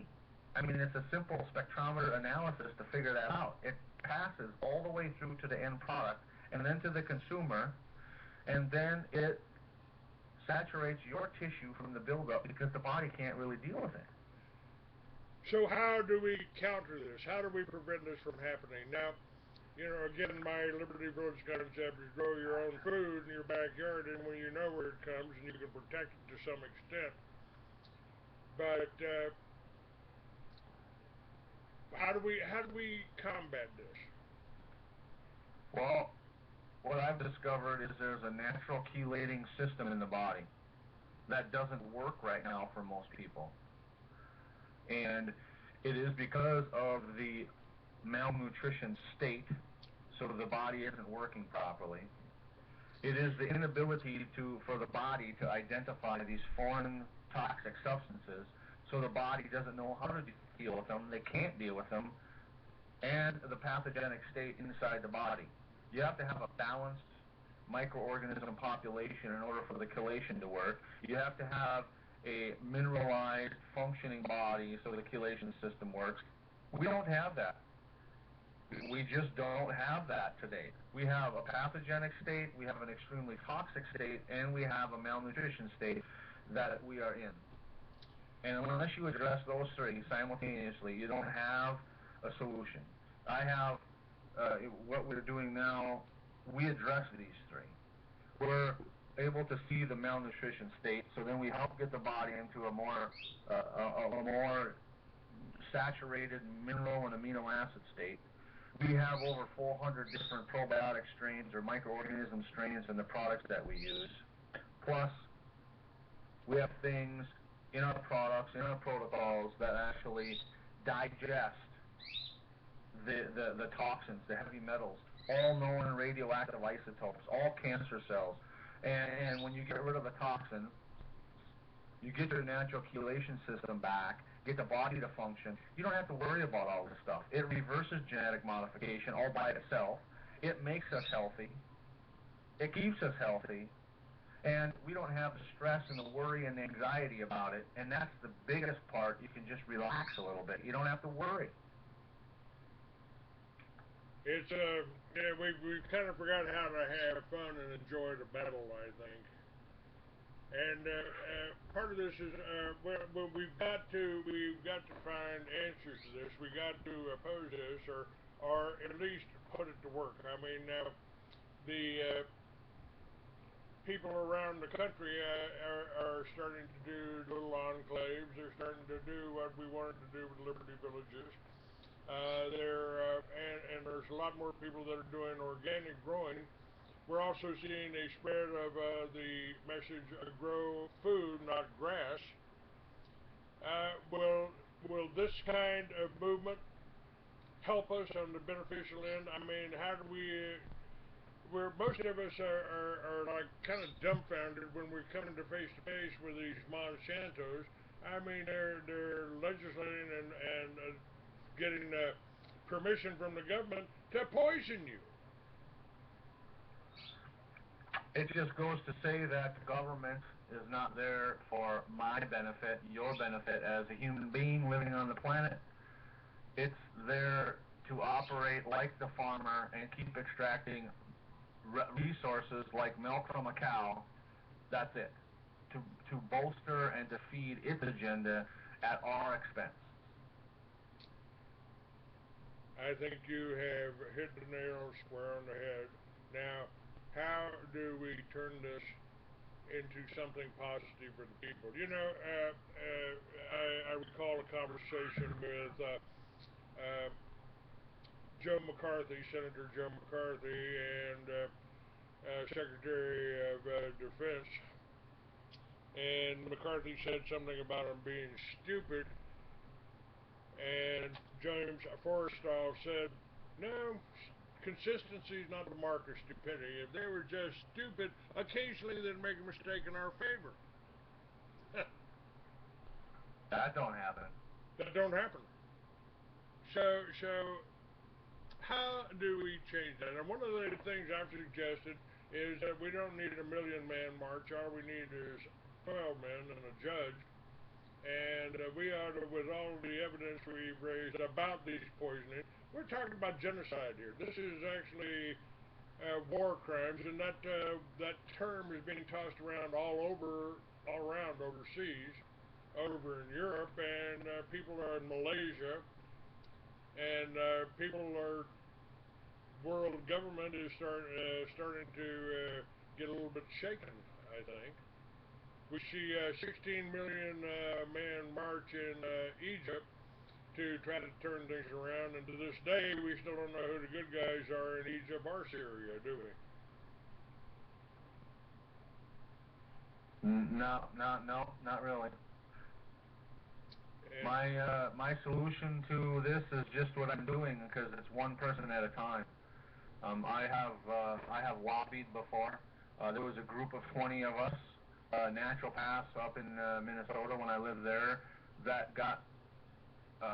Speaker 5: I mean, it's a simple spectrometer analysis to figure that out. It passes all the way through to the end product and then to the consumer, and then it saturates your tissue from the buildup because the body can't really deal with it.
Speaker 3: So how do we counter this? How do we prevent this from happening? Now, you know, again, my Liberty Village concept is grow your own food in your backyard, and when you know where it comes, and you can protect it to some extent. But how do we combat this?
Speaker 5: Well, what I've discovered is there's a natural chelating system in the body that doesn't work right now for most people. And it is because of the malnutrition state, so the body isn't working properly. It is the inability for the body to identify these foreign toxic substances, so the body doesn't know how to deal with them, they can't deal with them, and the pathogenic state inside the body. You have to have a balanced microorganism population in order for the chelation to work. You have to have a mineralized, functioning body so the chelation system works. We don't have that. We just don't have that today. We have a pathogenic state, we have an extremely toxic state, and we have a malnutrition state that we are in. And unless you address those three simultaneously, you don't have a solution. I have, what we're doing now, we address these three. We're able to see the malnutrition state, so then we help get the body into a more saturated mineral and amino acid state. We have over 400 different probiotic strains or microorganism strains in the products that we use. Plus, we have things in our products, in our protocols, that actually digest the toxins, the heavy metals, all known radioactive isotopes, all cancer cells. And when you get rid of the toxin, you get your natural chelation system back, get the body to function. You don't have to worry about all this stuff. It reverses genetic modification all by itself. It makes us healthy. It keeps us healthy. And we don't have the stress and the worry and the anxiety about it. And that's the biggest part. You can just relax a little bit. You don't have to worry.
Speaker 3: It's yeah, we've kind of forgot how to have fun and enjoy the battle, I think. And part of this is well, we've got to find answers to this. We got to oppose this, or at least put it to work. I mean, the people around the country are starting to do little enclaves. They're starting to do what we wanted to do with Liberty Villages. And there's a lot more people that are doing organic growing. We're also seeing a spread of the message, grow food, not grass. Will this kind of movement help us on the beneficial end? I mean, how do we... most of us are like kind of dumbfounded when we're coming to face with these Monsantos I mean, they're legislating and getting permission from the government to poison you.
Speaker 5: It just goes to say that the government is not there for my benefit, your benefit as a human being living on the planet. It's there to operate like the farmer and keep extracting resources like milk from a cow. That's it. To bolster and to feed its agenda at our expense.
Speaker 3: I think you have hit the nail square on the head. Now, how do we turn this into something positive for the people? You know, I recall a conversation with uh, Joe McCarthy, Senator Joe McCarthy, and Secretary of Defense. And McCarthy said something about him being stupid, and James Forrestal said, no, consistency is not the mark of stupidity. If they were just stupid, occasionally they'd make a mistake in our favor.
Speaker 5: That don't happen.
Speaker 3: That don't happen. So how do we change that? And one of the things I've suggested is that we don't need a million-man march. All we need is 12 men and a judge. And we ought to, with all the evidence we've raised about these poisoning, we're talking about genocide here. This is actually war crimes, and that term is being tossed around all around overseas, over in Europe, and people are in Malaysia, and world government is starting to get a little bit shaken, I think. We see 16 million man march in Egypt to try to turn things around, and to this day, we still don't know who the good guys are in Egypt or Syria, do we?
Speaker 5: No, not really.
Speaker 3: And
Speaker 5: My solution to this is just what I'm doing because it's one person at a time. I have lobbied before. There was a group of 20 of us, naturopaths up in Minnesota when I lived there, that got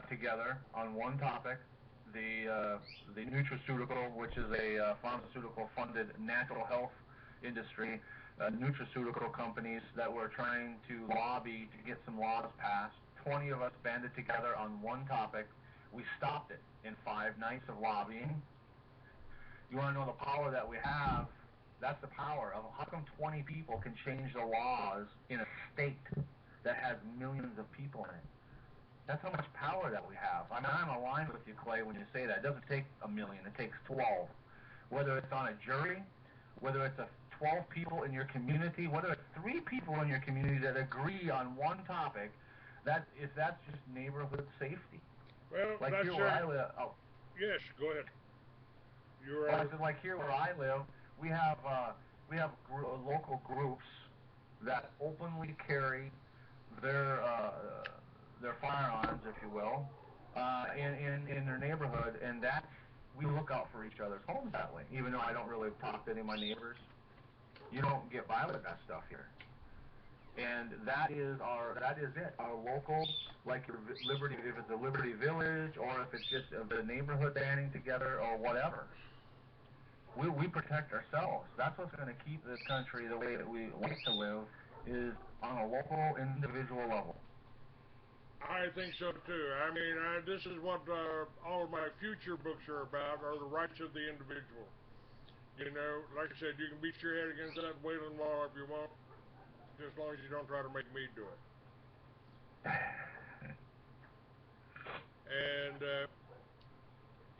Speaker 5: together on one topic, the nutraceutical, which is a pharmaceutical-funded natural health industry, nutraceutical companies that were trying to lobby to get some laws passed. 20 of us banded together on one topic. We stopped it in 5 nights of lobbying. You want to know the power that we have? That's the power of how come 20 people can change the laws in a state that has millions of people in it. That's how much power that we have. I mean, I'm aligned with you, Clay, when you say that. It doesn't take a million, it takes 12. Whether it's on a jury, whether it's 12 people in your community, whether it's 3 people in your community that agree on one topic, that's just neighborhood safety.
Speaker 3: well,
Speaker 5: Like
Speaker 3: that's
Speaker 5: here where I live.
Speaker 3: yes. Go ahead. You're
Speaker 5: Well, I said, like here where I live, we have local groups that openly carry their firearms, if you will, in their neighborhood, and that's we look out for each other's homes that way. Even though I don't really talk to any of my neighbors, you don't get by with that stuff here. And that is it. Our local, like your Liberty, if it's a Liberty Village or if it's just the neighborhood banding together or whatever. We protect ourselves. That's what's going to keep this country the way that we like to live, is on a local, individual level.
Speaker 3: I think so too. I mean, this is what all of my future books are about: are the rights of the individual. You know, like I said, you can beat your head against that wailing wall if you want, just as long as you don't try to make me do it. And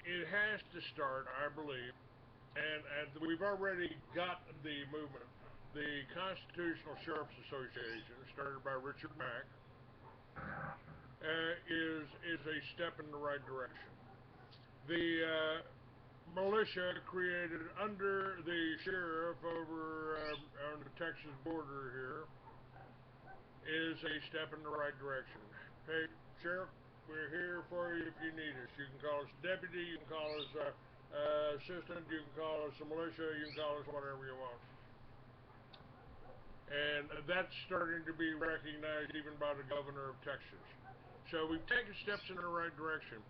Speaker 3: it has to start, I believe, and we've already got the movement. The Constitutional Sheriff's Association, started by Richard Mack, is a step in the right direction. The militia created under the sheriff over on the Texas border here is a step in the right direction. Hey, Sheriff, we're here for you if you need us. You can call us deputy, you can call us assistant, you can call us a militia, you can call us whatever you want. And that's starting to be recognized even by the governor of Texas. So we've taken steps in the right direction.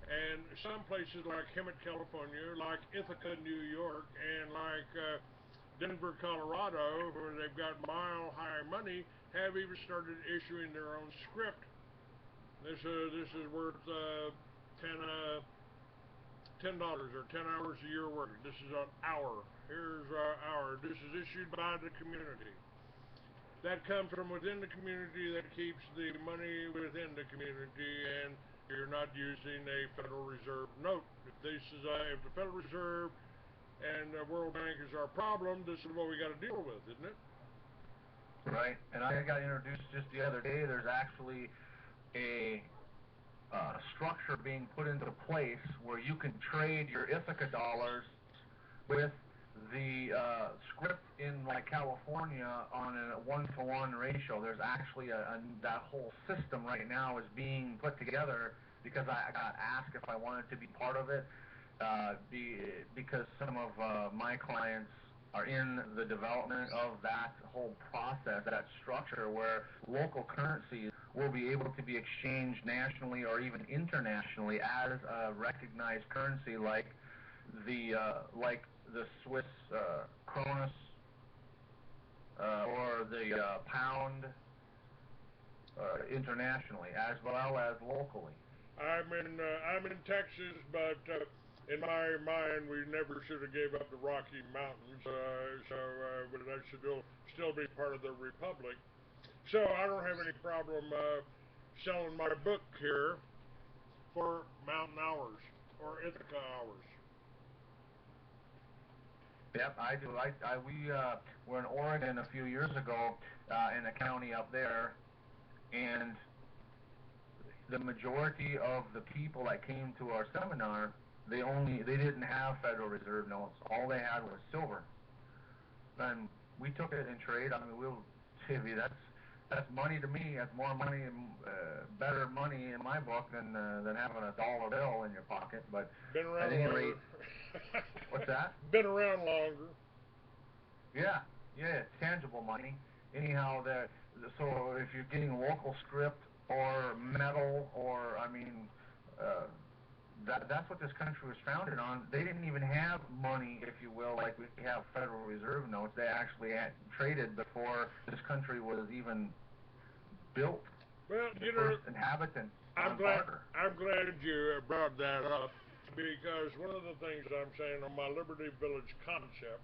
Speaker 3: And some places like Hemet, California, like Ithaca, New York, and like Denver, Colorado, where they've got mile-high money, have even started issuing their own script. This is worth $10 or 10 hours a year work. This is an hour. Here's an hour. This is issued by the community. That comes from within the community. That keeps the money within the community, and you're not using a Federal Reserve note. If if the Federal Reserve and the World Bank is our problem, this is what we got to deal with, isn't it?
Speaker 5: Right. And I got introduced just the other day. There's actually a structure being put into place where you can trade your Ithaca dollars with the script in like California on a 1-to-1 ratio. There's actually that whole system right now is being put together because I got asked if I wanted to be part of it because some of my clients are in the development of that whole process, that structure where local currencies will be able to be exchanged nationally or even internationally as a recognized currency like the Swiss Kronos or the pound internationally as well as locally.
Speaker 3: I'm in Texas, but in my mind, we never should have gave up the Rocky Mountains, but that should still be part of the Republic. So I don't have any problem selling my book here for mountain hours or Ithaca hours.
Speaker 5: Yep, I do. We were in Oregon a few years ago in a county up there, and the majority of the people that came to our seminar, they didn't have Federal Reserve notes. All they had was silver. And we took it in trade. I mean, that's money to me. That's more money and better money in my book than having a dollar bill in your pocket. But
Speaker 3: been around
Speaker 5: at any
Speaker 3: longer.
Speaker 5: rate, what's that?
Speaker 3: Been around longer.
Speaker 5: Yeah, tangible money. Anyhow, so if you're getting local script or metal, or I mean, that's what this country was founded on. They didn't even have money, if you will, like we have Federal Reserve notes. They actually had traded before this country was even built.
Speaker 3: Well,
Speaker 5: the first inhabitants.
Speaker 3: I'm glad you brought that up, because one of the things I'm saying on my Liberty Village concept,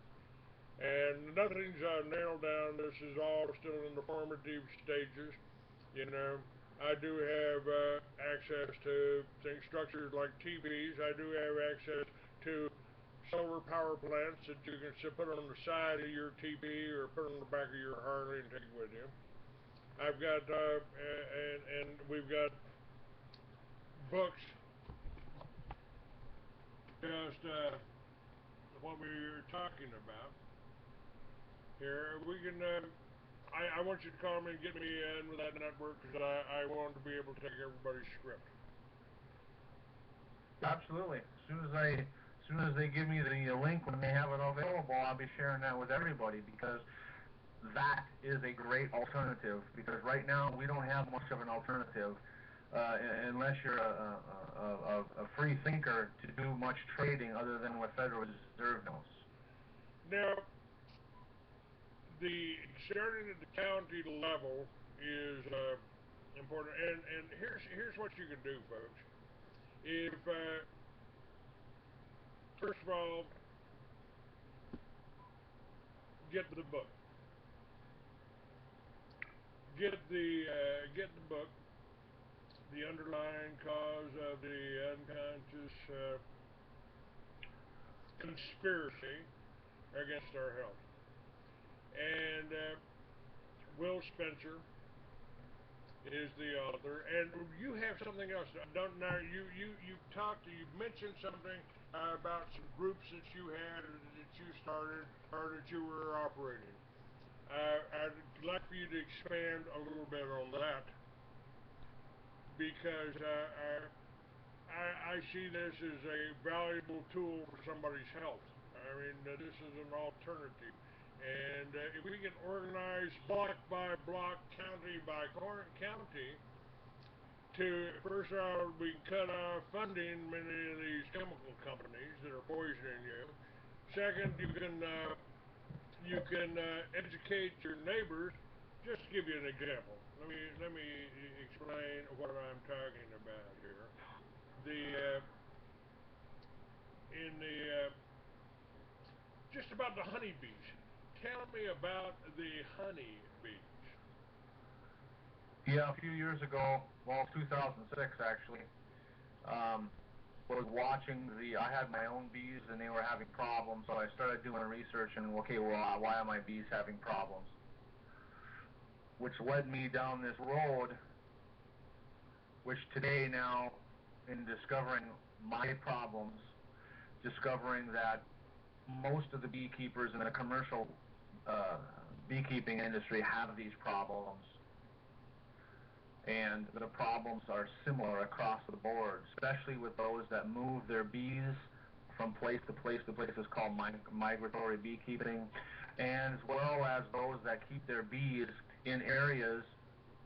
Speaker 3: and nothing's nailed down. This is all still in the formative stages. You know, I do have access to structures like TVs. I do have access to solar power plants that you can put on the side of your TV or put on the back of your Harley and take with you. I've got, and we've got books, just what we were talking about. Here, we can, I want you to call me and get me in with that network, because I want to be able to take everybody's script.
Speaker 5: Absolutely. As soon as they give me the link when they have it available, I'll be sharing that with everybody, because that is a great alternative. Because right now we don't have much of an alternative unless you're a free thinker to do much trading other than with Federal Reserve notes.
Speaker 3: Now, the starting at the county level is important, and here's what you can do, folks. If first of all, get the book. Get the book, The Underlying Cause of the Unconscious Conspiracy Against Our Health. And Will Spencer is the author. And you have something else. You've mentioned something about some groups that you had, or that you started, or that you were operating. I'd like for you to expand a little bit on that, because I see this as a valuable tool for somebody's health. I mean, this is an alternative. And if we can organize block by block, county by county, to first of all, we can cut off funding many of these chemical companies that are poisoning you. Second, you can educate your neighbors. Just to give you an example, let me explain what I'm talking about here. Just about the honeybees. Tell me about the honeybees.
Speaker 5: Yeah, a few years ago, well, 2006 actually, was watching I had my own bees and they were having problems, so I started doing research and, okay, well, why are my bees having problems? Which led me down this road, which today now, in discovering my problems, discovering that most of the beekeepers in the commercial beekeeping industry have these problems. And the problems are similar across the board, especially with those that move their bees from place to place to place. It's called migratory beekeeping, and as well as those that keep their bees in areas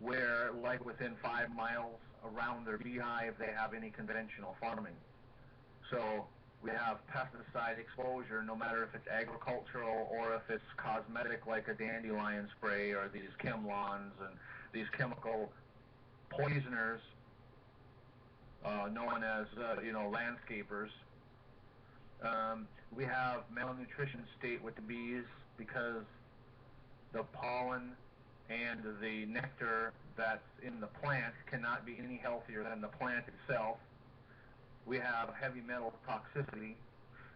Speaker 5: where, like within 5 miles around their beehive, they have any conventional farming. So we have pesticide exposure, no matter if it's agricultural or if it's cosmetic, like a dandelion spray or these chemlons and these chemical poisoners, known as landscapers. We have malnutrition state with the bees because the pollen and the nectar that's in the plant cannot be any healthier than the plant itself. We have heavy metal toxicity.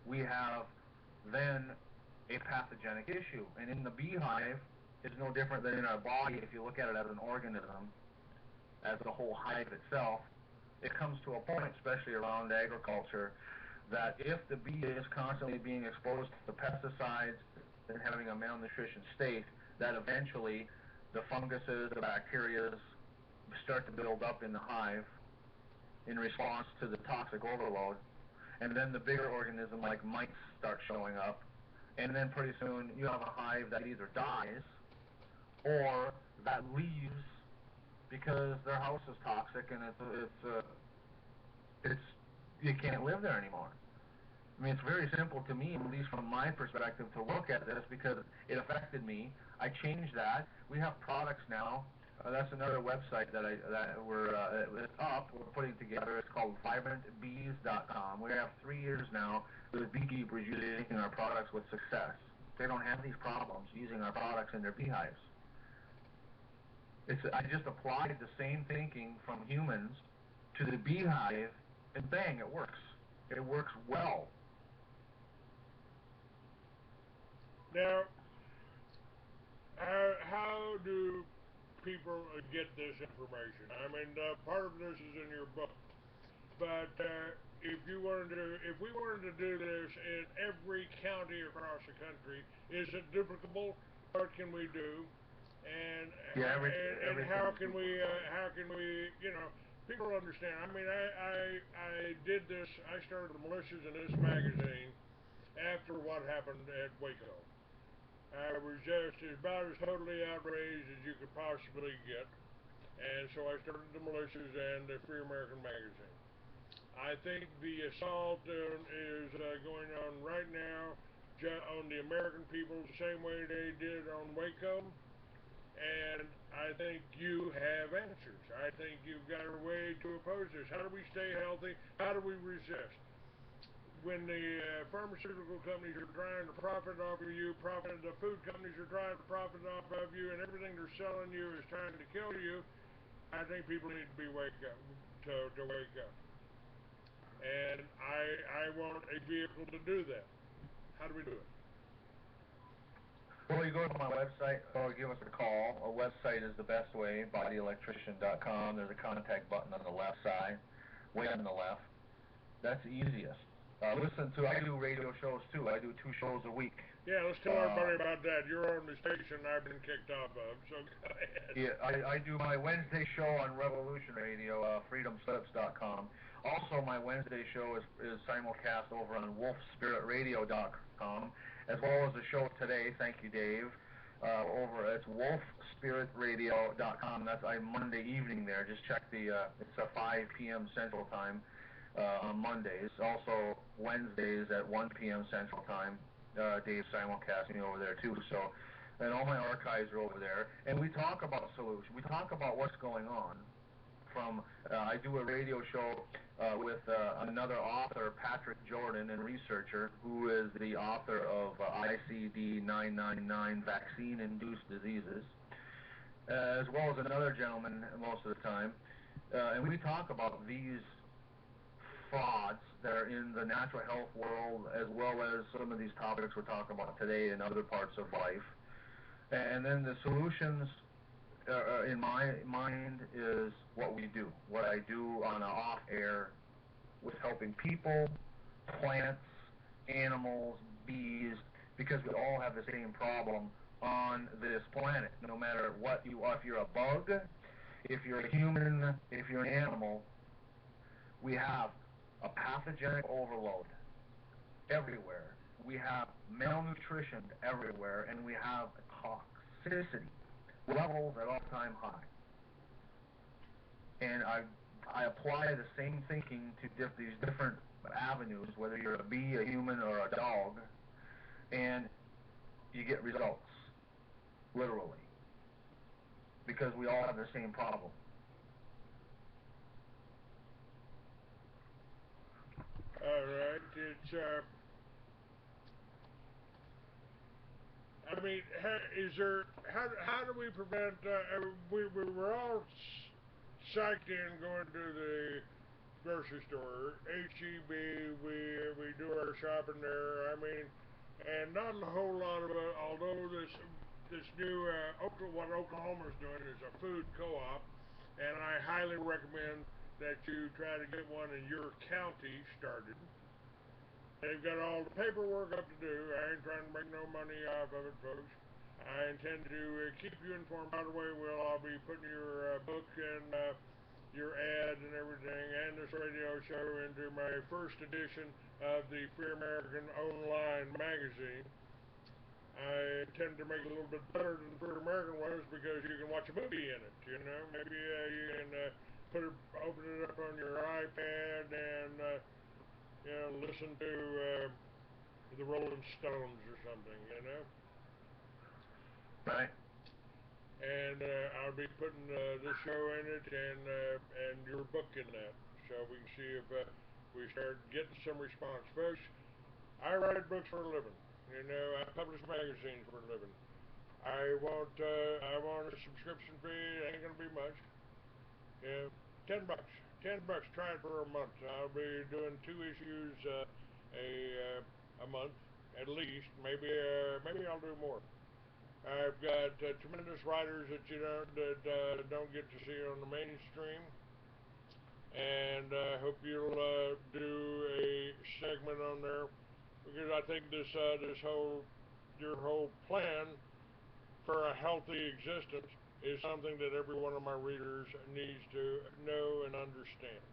Speaker 5: We have then a pathogenic issue, and in the beehive is no different than in our body. If you look at it as an organism, as the whole hive itself, it comes to a point, especially around agriculture, that if the bee is constantly being exposed to pesticides and having a malnutrition state, that eventually the funguses, the bacteria start to build up in the hive in response to the toxic overload, and then the bigger organism like mites start showing up, and then pretty soon you have a hive that either dies or that leaves because their house is toxic and it's you can't live there anymore. I mean, it's very simple to me, at least from my perspective, to look at this because it affected me. I changed that. We have products now. That's another website that it's up. We're putting together. It's called vibrantbees.com. We have 3 years now with beekeepers using our products with success. They don't have these problems using our products in their beehives. I just applied the same thinking from humans to the beehive, and bang, it works. It works well.
Speaker 3: Now, how do people get this information? I mean, part of this is in your book, but if we wanted to do this in every county across the country, is it duplicable? What can we do? And how can we people understand? I mean, I did this. I started the militias in this magazine after what happened at Waco. I was just about as totally outraged as you could possibly get, and so I started the militias and the Free American magazine. I think the assault is going on right now on the American people the same way they did on Waco. And I think you have answers. I think you've got a way to oppose this. How do we stay healthy? How do we resist? When the pharmaceutical companies are trying to profit off of you, the food companies are trying to profit off of you, and everything they're selling you is trying to kill you, I think people need to wake up. And I want a vehicle to do that. How do we do it?
Speaker 5: Well, you go to my website or give us a call. Our website is the best way, bodyelectrician.com. There's a contact button on the left side, way on the left. That's the easiest. I do radio shows too. I do 2 shows a week.
Speaker 3: Yeah, let's tell everybody about that. You're on the station I've been kicked off of, so go ahead.
Speaker 5: Yeah, I do my Wednesday show on Revolution Radio, freedomslips.com. Also, my Wednesday show is simulcast over on wolfspiritradio.com, as well as the show today. Thank you, Dave. Over at wolfspiritradio.com. That's Monday evening there. Just check it's a 5 p.m. Central Time on Mondays. Also, Wednesdays at 1 p.m. Central Time. Dave's simulcasting over there, too. So, and all my archives are over there. And we talk about solutions. We talk about what's going on. I do a radio show with another author, Patrick Jordan, and researcher, who is the author of ICD 999, Vaccine-Induced Diseases, as well as another gentleman most of the time. And we talk about these frauds that are in the natural health world, as well as some of these topics we're talking about today in other parts of life. And then the solutions in my mind is what we do. What I do on an off-air with helping people, plants, animals, bees, because we all have the same problem on this planet. No matter what you are, if you're a bug, if you're a human, if you're an animal, we have a pathogenic overload everywhere. We have malnutrition everywhere, and we have toxicity levels at all-time high. And I apply the same thinking to these different avenues, whether you're a bee, a human, or a dog, and you get results, literally, because we all have the same problem.
Speaker 3: All right, it's I mean, how do we prevent? We were all psyched in going to the grocery store, HEB. We do our shopping there. I mean, and not a whole lot of it. Although this new what Oklahoma's doing is a food co-op, and I highly recommend that you try to get one in your county started. They've got all the paperwork up to do. I ain't trying to make no money off of it, folks. I intend to keep you informed. By the way, I'll be putting your book and your ad and everything and this radio show into my first edition of the Free American Online magazine. I intend to make it a little bit better than the Free American was because you can watch a movie in it, you know. Maybe you can open it up on your iPad and listen to the Rolling Stones or something, you know.
Speaker 5: Right.
Speaker 3: And I'll be putting this show in it and your book in that, so we can see if we start getting some response. Folks, I write books for a living. You know, I publish magazines for a living. I want a subscription fee. It ain't gonna be much. Yeah, $10. $10. Try it for a month. I'll be doing 2 issues a month at least. Maybe I'll do more. I've got tremendous writers that don't get to see on the mainstream, and I hope you'll do a segment on there because I think your whole plan for a healthy existence is something that every one of my readers needs to know and understand.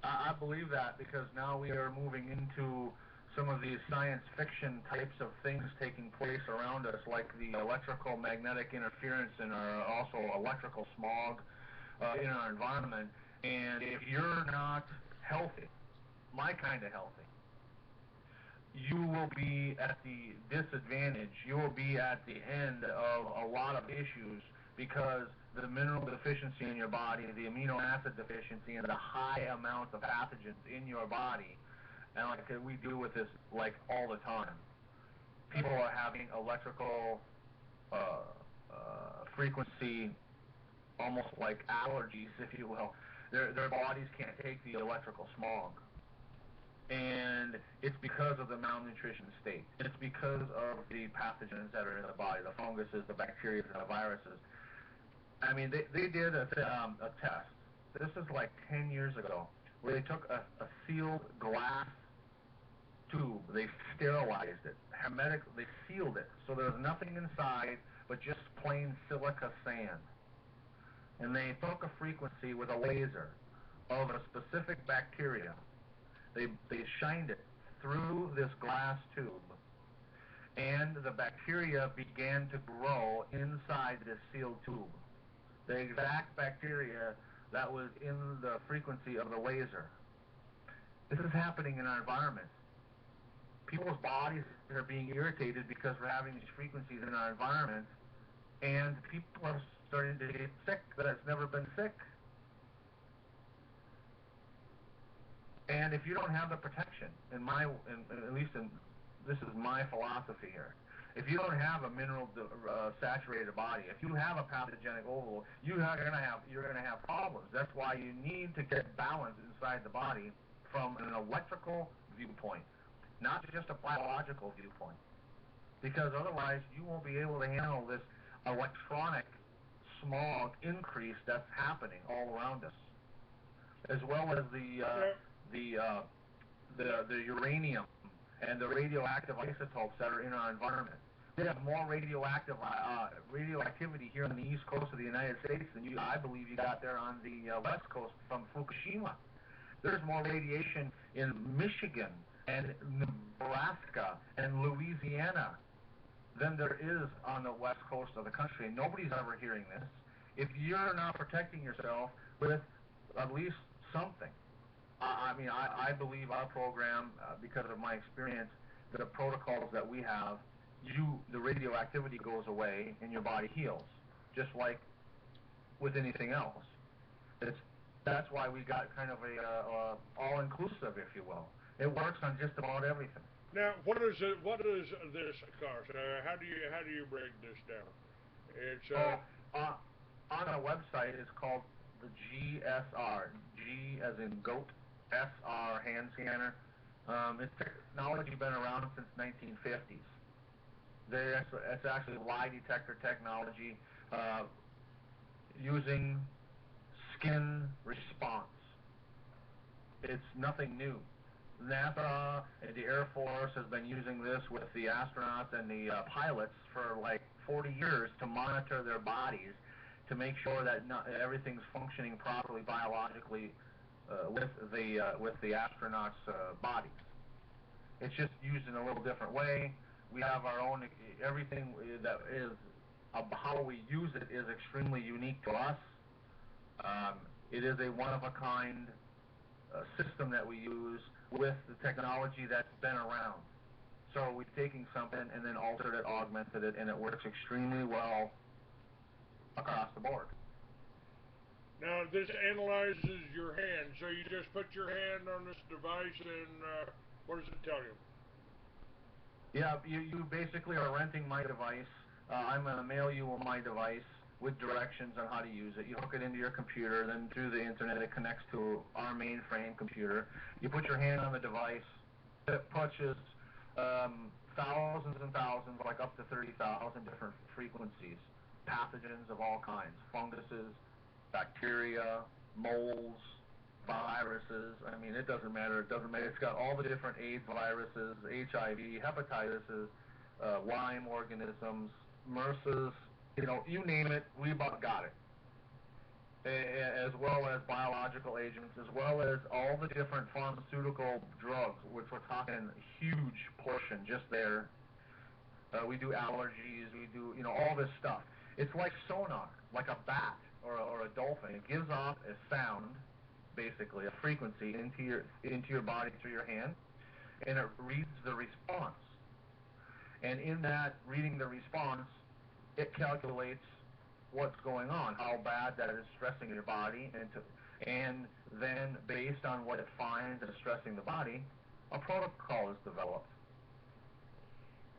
Speaker 5: I believe that because now we are moving into some of these science fiction types of things taking place around us, like the electrical magnetic interference and also electrical smog in our environment. And if you're not healthy, my kind of healthy, you will be at the disadvantage. You will be at the end of a lot of issues because the mineral deficiency in your body, the amino acid deficiency, and the high amount of pathogens in your body. And like we deal with this like all the time. People are having electrical frequency, almost like allergies, if you will. Their bodies can't take the electrical smog. And it's because of the malnutrition state. It's because of the pathogens that are in the body, the funguses, the bacteria, and the viruses. I mean, they did a test. This is like 10 years ago, where they took a sealed glass tube. They sterilized it, they sealed it, so there was nothing inside but just plain silica sand. and they took a frequency with a laser of a specific bacteria. They shined it through this glass tube, and the bacteria began to grow inside this sealed tube. The exact bacteria that was in the frequency of the laser. This is happening in our environment. People's bodies are being irritated because we're having these frequencies in our environment, and people are starting to get sick that's never been sick. And if you don't have the protection, this is my philosophy here. If you don't have a mineral saturated body, if you have a pathogenic oval, you're gonna have problems. That's why you need to get balance inside the body from an electrical viewpoint, not just a biological viewpoint. Because otherwise, you won't be able to handle this electronic smog increase that's happening all around us, as well as the uranium and the radioactive isotopes that are in our environment. We have more radioactivity here on the east coast of the United States than I believe you got there on the west coast from Fukushima. There's more radiation in Michigan and Nebraska and Louisiana than there is on the west coast of the country. Nobody's ever hearing this. If you're not protecting yourself with at least something, I believe our program, because of my experience, the protocols that we have, the radioactivity goes away and your body heals, just like with anything else. That's why we got kind of a all-inclusive, if you will. It works on just about everything.
Speaker 3: Now, what does this cost? How do you break this down? It's
Speaker 5: on our website. It's called the GSR, G as in goat, SR hand scanner. It's technology been around since 1950s. It's actually lie detector technology using skin response. It's nothing new. NASA and the Air Force has been using this with the astronauts and the pilots for like 40 years to monitor their bodies to make sure that everything's functioning properly biologically with the astronauts' bodies. It's just used in a little different way. We have our own, everything that is, how we use it is extremely unique to us. It is a one-of-a-kind system that we use with the technology that's been around. So we're taking something and then altered it, augmented it, and it works extremely well across the board.
Speaker 3: Now, this analyzes your hand, so you just put your hand on this device and what does it tell you?
Speaker 5: Yeah, you basically are renting my device. I'm going to mail you my device with directions on how to use it. You hook it into your computer, then through the internet it connects to our mainframe computer. You put your hand on the device. It punches thousands and thousands, like up to 30,000 different frequencies, pathogens of all kinds, funguses, bacteria, molds, viruses. I mean, it doesn't matter. It doesn't matter. It's got all the different AIDS viruses, HIV, hepatitis, Lyme organisms, MRSAs, you name it, we about got it. As well as biological agents, as well as all the different pharmaceutical drugs, which we're talking a huge portion just there. We do allergies, we do, all this stuff. It's like sonar, like a bat or a dolphin. It gives off a sound, basically, a frequency into your body through your hand, and it reads the response. And in that reading the response, it calculates what's going on, how bad that is stressing your body, and then based on what it finds is stressing the body, a protocol is developed.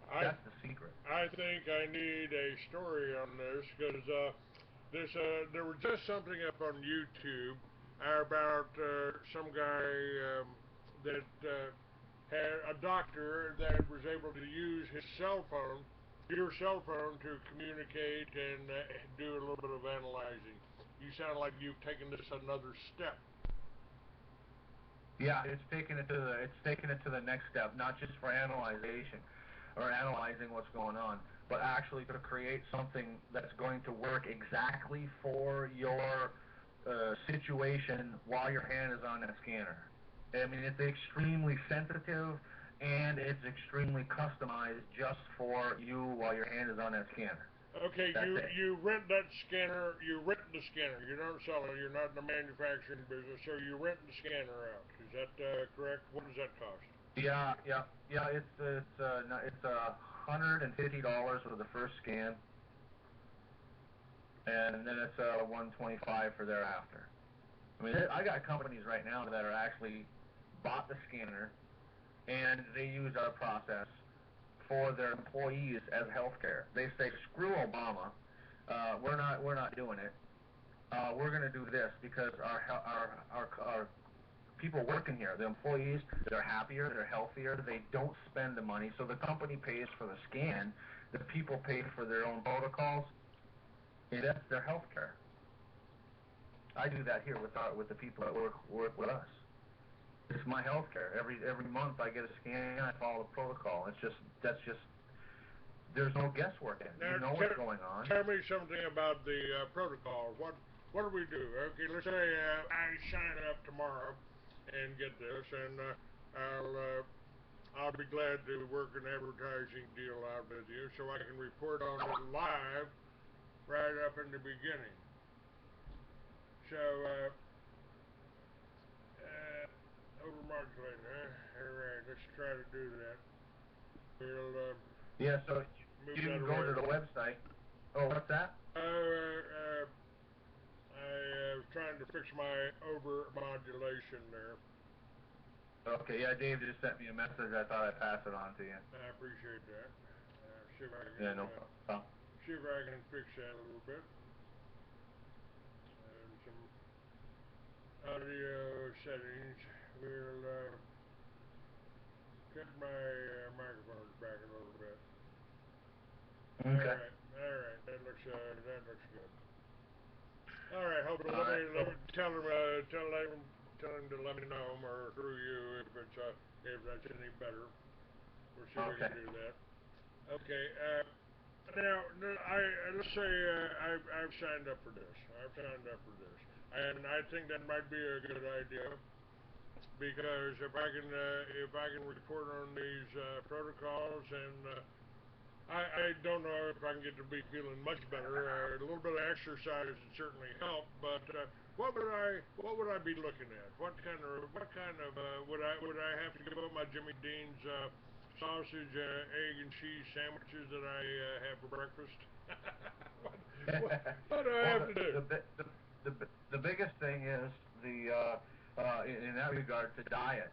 Speaker 5: That's the secret.
Speaker 3: I think I need a story on this because there was just something up on YouTube about some guy that had a doctor that was able to use his cell phone, your cell phone, to communicate and do a little bit of analyzing. You sound like you've taken this another step.
Speaker 5: Yeah, it's taken it to the next step, not just for analyzing what's going on, but actually to create something that's going to work exactly for your situation while your hand is on that scanner. I mean, it's extremely sensitive and it's extremely customized just for you while your hand is on that scanner.
Speaker 3: Okay,
Speaker 5: That's it.
Speaker 3: you rent that scanner. You rent the scanner. You don't sell it. You're not in the manufacturing business, so you rent the scanner out. Is that correct? What does that cost?
Speaker 5: Yeah. It's $150 for the first scan, and then it's $125 for thereafter. I mean, I got companies right now that are actually bought the scanner, and they use our process for their employees as healthcare. They say, screw Obama, we're not doing it. We're going to do this because our people working here, the employees, they're happier, they're healthier, they don't spend the money, so the company pays for the scan, the people pay for their own protocols, and that's their health care. I do that here with the people that work with us. It's my health care. Every month I get a scan, I follow the protocol. That's just there's no guesswork in it.
Speaker 3: Now,
Speaker 5: You know what's going on.
Speaker 3: Tell me something about the protocol. What do we do? Okay, let's say I sign up tomorrow and get this, and I'll be glad to work an advertising deal out with you so I can report on it live right up in the beginning. So, overmodulator, huh? Alright, let's try to do that. We'll,
Speaker 5: Yeah, so
Speaker 3: move
Speaker 5: you
Speaker 3: that
Speaker 5: can go
Speaker 3: away.
Speaker 5: to the website. Oh, what's that?
Speaker 3: I was trying to fix my overmodulation there.
Speaker 5: Okay, yeah, Dave just sent me a message. I thought I'd pass it on to you.
Speaker 3: I appreciate that. See if I can,
Speaker 5: Yeah, no problem.
Speaker 3: see if I can fix that a little bit. And some audio settings. We'll cut my microphones back a little bit.
Speaker 5: Okay.
Speaker 3: Alright, that looks good. Alright, hold on,
Speaker 5: All right,
Speaker 3: let me tell him to let me know, or through you, if that's any better. We'll see if we can do that. Okay, now, let's say I've signed up for this. And I think that might be a good idea, because if I can report on these protocols, and I don't know if I can get to be feeling much better. A little bit of exercise would certainly help, but what would I be looking at? What kind of would I have to give up my Jimmy Dean's sausage, egg and cheese sandwiches that I have for breakfast? what do I have to do?
Speaker 5: The biggest thing is in that regard to diet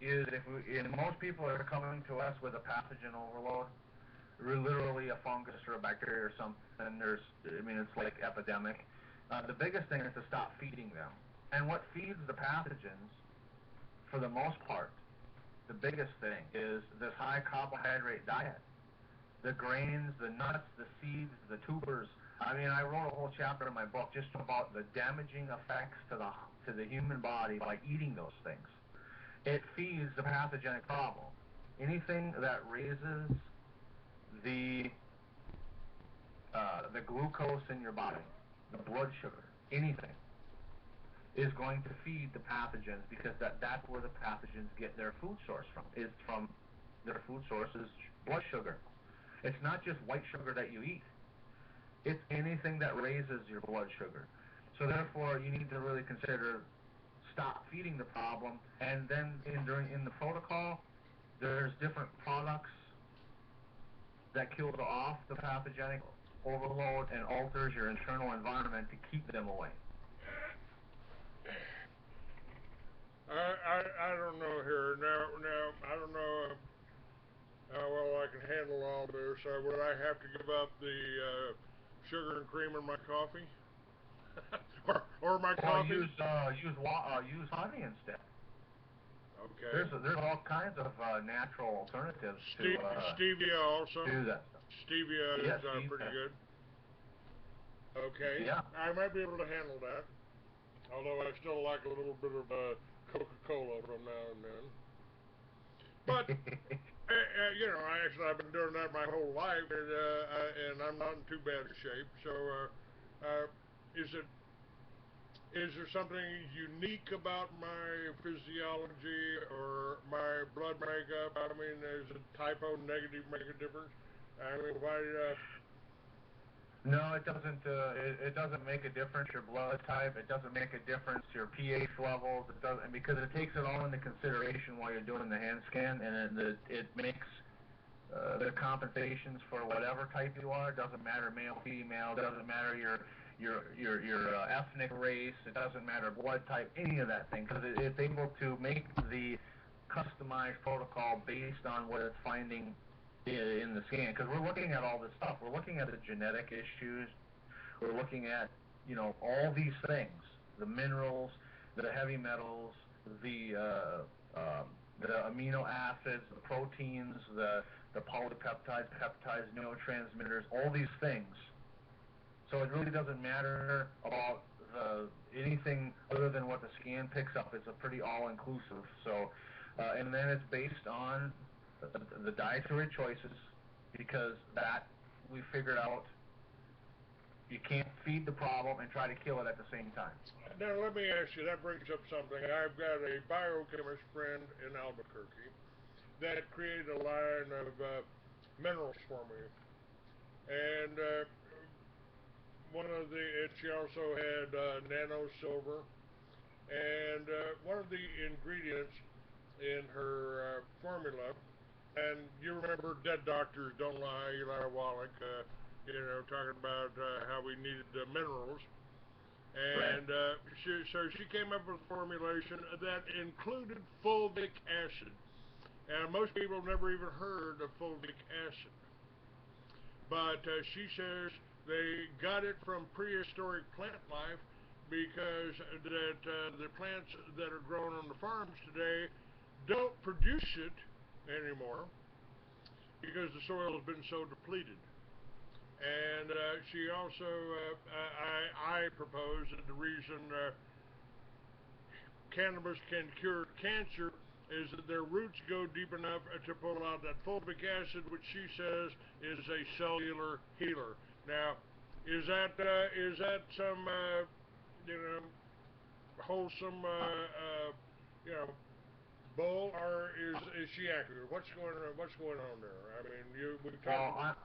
Speaker 5: is and most people are coming to us with a pathogen overload, literally a fungus or a bacteria or something. It's like epidemic. The biggest thing is to stop feeding them. And what feeds the pathogens, for the most part, the biggest thing is this high carbohydrate diet. The grains, the nuts, the seeds, the tubers. I wrote a whole chapter in my book just about the damaging effects to the human body by eating those things. It feeds the pathogenic problem. Anything that raises the glucose in your body, the blood sugar, anything, is going to feed the pathogens, because that's where the pathogens get their food source from. Their food source is blood sugar. It's not just white sugar that you eat. It's anything that raises your blood sugar. So therefore, you need to really consider stop feeding the problem, and then in the protocol, there's different products that kills off the pathogenic overload and alters your internal environment to keep them away.
Speaker 3: I don't know here. Now, I don't know how well I can handle all this. Would I have to give up the sugar and cream in my coffee? or my coffee?
Speaker 5: Use honey instead.
Speaker 3: Okay.
Speaker 5: There's all kinds of natural alternatives to
Speaker 3: stevia also.
Speaker 5: Do that stuff.
Speaker 3: Stevia is pretty good. Okay.
Speaker 5: Yeah.
Speaker 3: I might be able to handle that. Although I still like a little bit of Coca-Cola from now and then. But You know, I've been doing that my whole life, and I'm not in too bad a shape. So, is it is there something unique about my physiology or my blood makeup? I mean, does a typo negative make a difference? I mean, why?
Speaker 5: No, it doesn't. It doesn't make a difference. Your blood type. It doesn't make a difference. Your pH levels. It doesn't, because it takes it all into consideration while you're doing the hand scan, and it makes the compensations for whatever type you are. It doesn't matter male, female. It doesn't matter your ethnic race. It doesn't matter blood type. Any of that thing, because it's able to make the customized protocol based on what it's finding in the scan, because we're looking at all this stuff. We're looking at the genetic issues. We're looking at, you know, all these things, the minerals, the heavy metals, the amino acids, the proteins, the polypeptides, peptides, neurotransmitters, all these things. So it really doesn't matter about anything other than what the scan picks up. It's a pretty all-inclusive. So, and then it's based on the dietary choices, because that we figured out you can't feed the problem and try to kill it at the same time.
Speaker 3: Now let me ask you. That brings up something. I've got a biochemist friend in Albuquerque that created a line of minerals for me, and she also had nano silver, and one of the ingredients in her formula. And you remember Dead Doctors Don't Lie, Eli Wallach, you know, talking about how we needed minerals. And she came up with a formulation that included fulvic acid. And most people never even heard of fulvic acid. But she says they got it from prehistoric plant life, because that the plants that are grown on the farms today don't produce it anymore, because the soil has been so depleted. And she also, I propose that the reason cannabis can cure cancer is that their roots go deep enough to pull out that fulvic acid, which she says is a cellular healer. Now, is that some you know, wholesome you know, bull, or is she accurate? What's going on there? I mean, we've talked.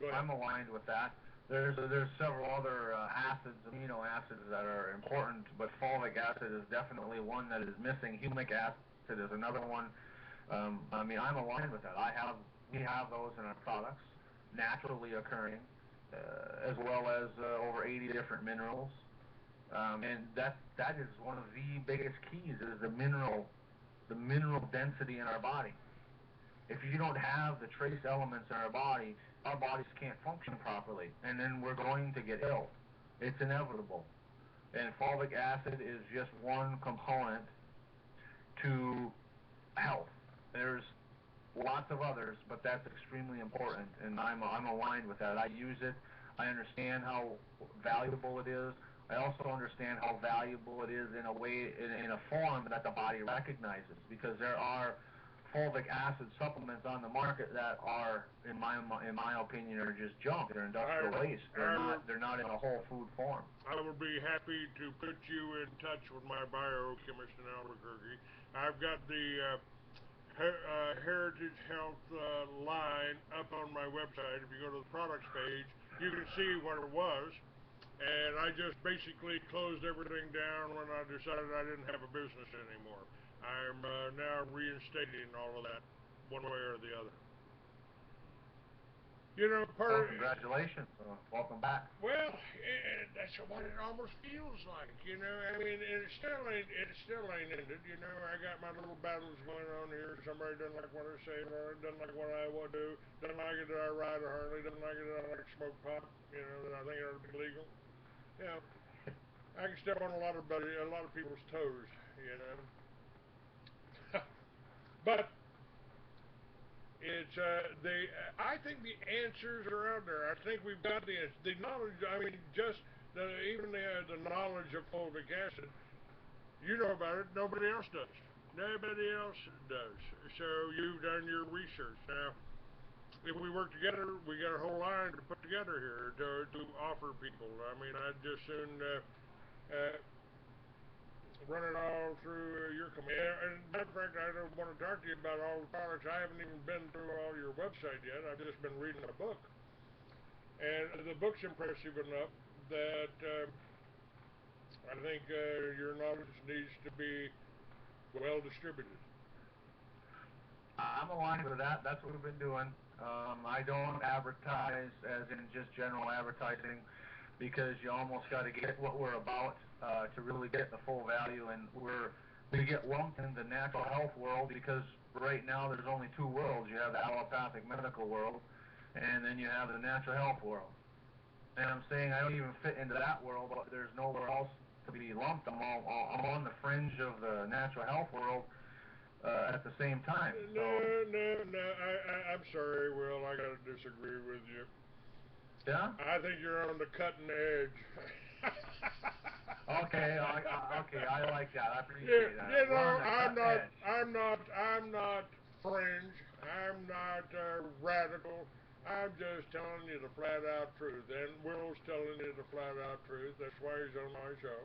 Speaker 5: Well, I'm aligned with that. There's several other acids, amino acids, that are important, but fulvic acid is definitely one that is missing. Humic acid is another one. I mean, I'm aligned with that. We have those in our products, naturally occurring, as well as over 80 different minerals. And that is one of the biggest keys, is the mineral density in our body. If you don't have the trace elements in our bodies can't function properly, and then we're going to get ill. It's inevitable. And fulvic acid is just one component to health. There's lots of others, but that's extremely important, and I'm aligned with that. I use it. I understand how valuable it is. I also understand how valuable it is in a way, in a form that the body recognizes, because there are fulvic acid supplements on the market that are, in my opinion, are just junk. They're industrial waste. They're not in a whole food form.
Speaker 3: I will be happy to put you in touch with my biochemist in Albuquerque. I've got the Heritage Health line up on my website. If you go to the products page, you can see what it was. And I just basically closed everything down when I decided I didn't have a business anymore. I'm now reinstating all of that, one way or the other. You know,
Speaker 5: Congratulations. Welcome back.
Speaker 3: Well, that's what it almost feels like. You know, I mean, it still ain't ended. You know, I got my little battles going on here. Somebody doesn't like what I say, or doesn't like what I want to do. Doesn't like it that I ride a Harley. Doesn't like it that I like smoke pot. You know, that I think it ought to be legal. You know, I can step on a lot of people's toes. You know. But it's I think the answers are out there. I think we've got the answers. The knowledge. I mean, just even the knowledge of fulvic acid. You know about it. Nobody else does. Nobody else does. So you've done your research. Now, if we work together, we got a whole line to put together here to offer people. I mean, I'd just soon run it all through your company. And matter of fact, I don't want to talk to you about all the products. I haven't even been through all your website yet. I've just been reading a book. And the book's impressive enough that I think your knowledge needs to be well distributed.
Speaker 5: I'm aligned with that. That's what we've been doing. I don't advertise as in just general advertising because you almost got to get what we're about to really get the full value. And we get lumped in the natural health world because right now there's only two worlds. You have the allopathic medical world, and then you have the natural health world. And I'm saying I don't even fit into that world, but there's nowhere else to be lumped. I'm on the fringe of the natural health world at the same time. So.
Speaker 3: No. I'm sorry, Will. I gotta disagree with you.
Speaker 5: Yeah?
Speaker 3: I think you're on the cutting edge.
Speaker 5: Okay, I like that. I appreciate that.
Speaker 3: You know,
Speaker 5: Edge.
Speaker 3: I'm not fringe. I'm not radical. I'm just telling you the flat out truth. And Will's telling you the flat out truth. That's why he's on my show.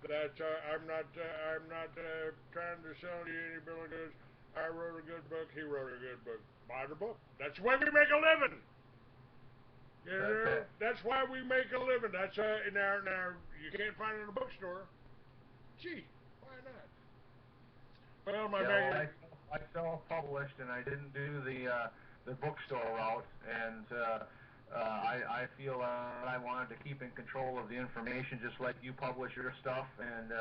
Speaker 3: That I'm not trying to sell you any bill of goods. I wrote a good book. He wrote a good book. Buy the book. That's why we make a living. You know, that's why we make a living. That's now you can't find it in a bookstore. Gee, why not? Well,
Speaker 5: I self-published and I didn't do the bookstore route, and I feel I wanted to keep in control of the information, just like you publish your stuff, and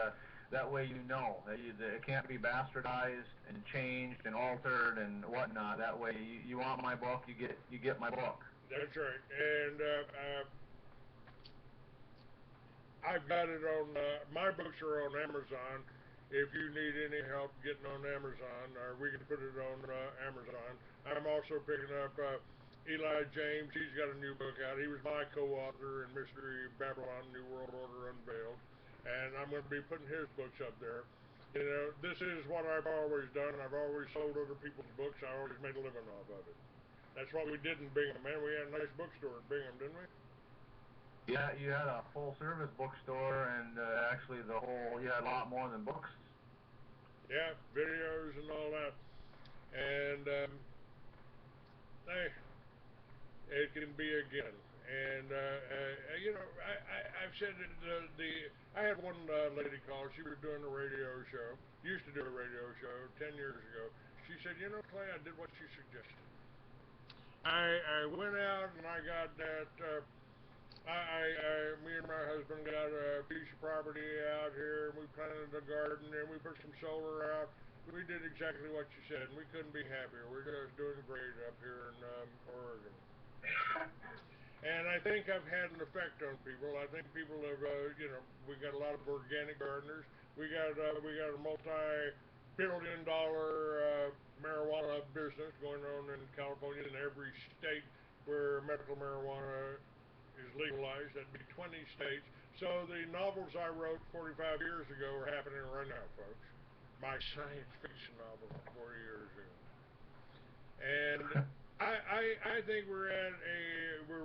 Speaker 5: that way you know that it can't be bastardized and changed and altered and whatnot. That way, you want my book, you get my book.
Speaker 3: That's right, and I've got it on. My books are on Amazon. If you need any help getting on Amazon, or we can put it on Amazon. I'm also picking up Eli James. He's got a new book out. He was my co-author in Mystery Babylon: New World Order Unveiled, and I'm going to be putting his books up there. You know, this is what I've always done. I've always sold other people's books. I always made a living off of it. That's what we did in Bingham, man. We had a nice bookstore in Bingham, didn't we?
Speaker 5: Yeah, you had a full-service bookstore, and actually you had a lot more than books.
Speaker 3: Yeah, videos and all that. And hey, it can be again. And you know, I've said that I had one lady call. She was doing a radio show. Used to do a radio show 10 years ago. She said, you know, Clay, I did what you suggested. I went out and I got that. Me and my husband got a piece of property out here, and we planted a garden, and we put some solar out. We did exactly what you said, and we couldn't be happier. We're just doing great up here in Oregon. And I think I've had an effect on people. I think people have, you know, we got a lot of organic gardeners. We got a multi-billion-dollar marijuana business going on in California, in every state where medical marijuana is legalized. That'd be 20 states. So the novels I wrote 45 years ago are happening right now, folks. My science fiction novel 40 years ago. And I think we're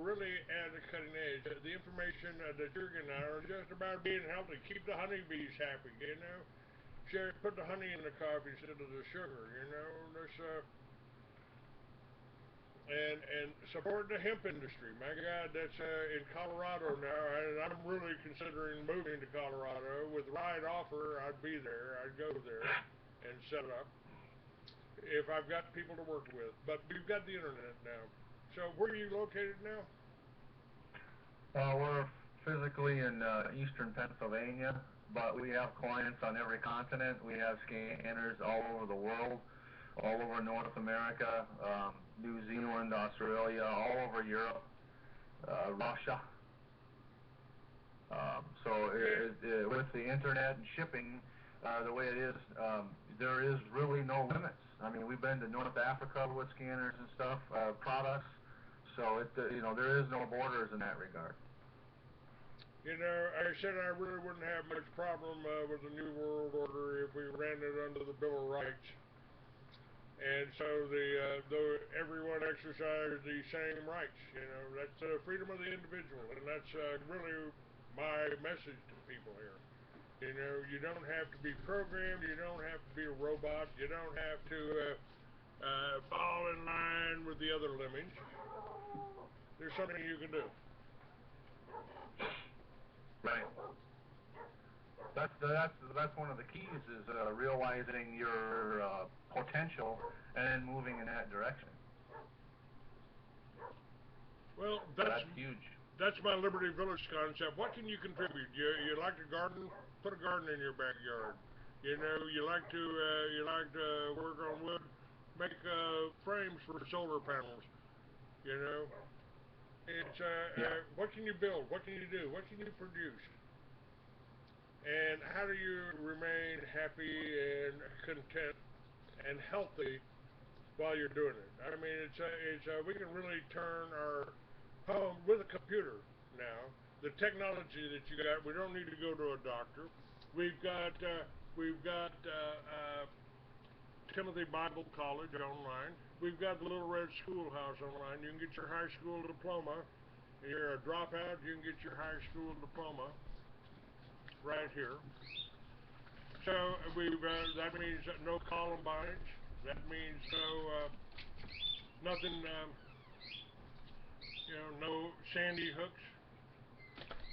Speaker 3: really at a cutting edge. The information that you're getting out is just about being healthy. Keep the honeybees happy, you know. Put the honey in the coffee instead of the sugar, you know. And support the hemp industry. My God, that's in Colorado now, and I'm really considering moving to Colorado. With the right offer, I'd be there. I'd go there and set up if I've got people to work with. But we've got the internet now. So where are you located now?
Speaker 5: We're physically in eastern Pennsylvania, but we have clients on every continent. We have scanners all over the world, all over North America, New Zealand, Australia, all over Europe, Russia. With the internet and shipping the way it is, there is really no limits. I mean, we've been to North Africa with scanners and stuff, products. So there is no borders in that regard.
Speaker 3: You know, I said I really wouldn't have much problem with the New World Order if we ran it under the Bill of Rights. And so everyone exercised the same rights. You know, that's freedom of the individual, and that's really my message to people here. You know, you don't have to be programmed. You don't have to be a robot. You don't have to fall in line with the other lemmings. There's something you can do.
Speaker 5: Right. That's one of the keys is realizing your potential and then moving in that direction.
Speaker 3: Well,
Speaker 5: that's huge.
Speaker 3: That's my Liberty Village concept. What can you contribute? You like to garden? Put a garden in your backyard. You know, you like to work on wood? Make frames for solar panels. You know, it's what can you build? What can you do? What can you produce? And how do you remain happy and content and healthy while you're doing it? I mean, we can really turn our home with a computer now. The technology that you got, we don't need to go to a doctor. We've got Timothy Bible College online. We've got the Little Red Schoolhouse online. You can get your high school diploma. If you're a dropout, you can get your high school diploma right here. So that means no Columbines. That means nothing. No Sandy Hooks.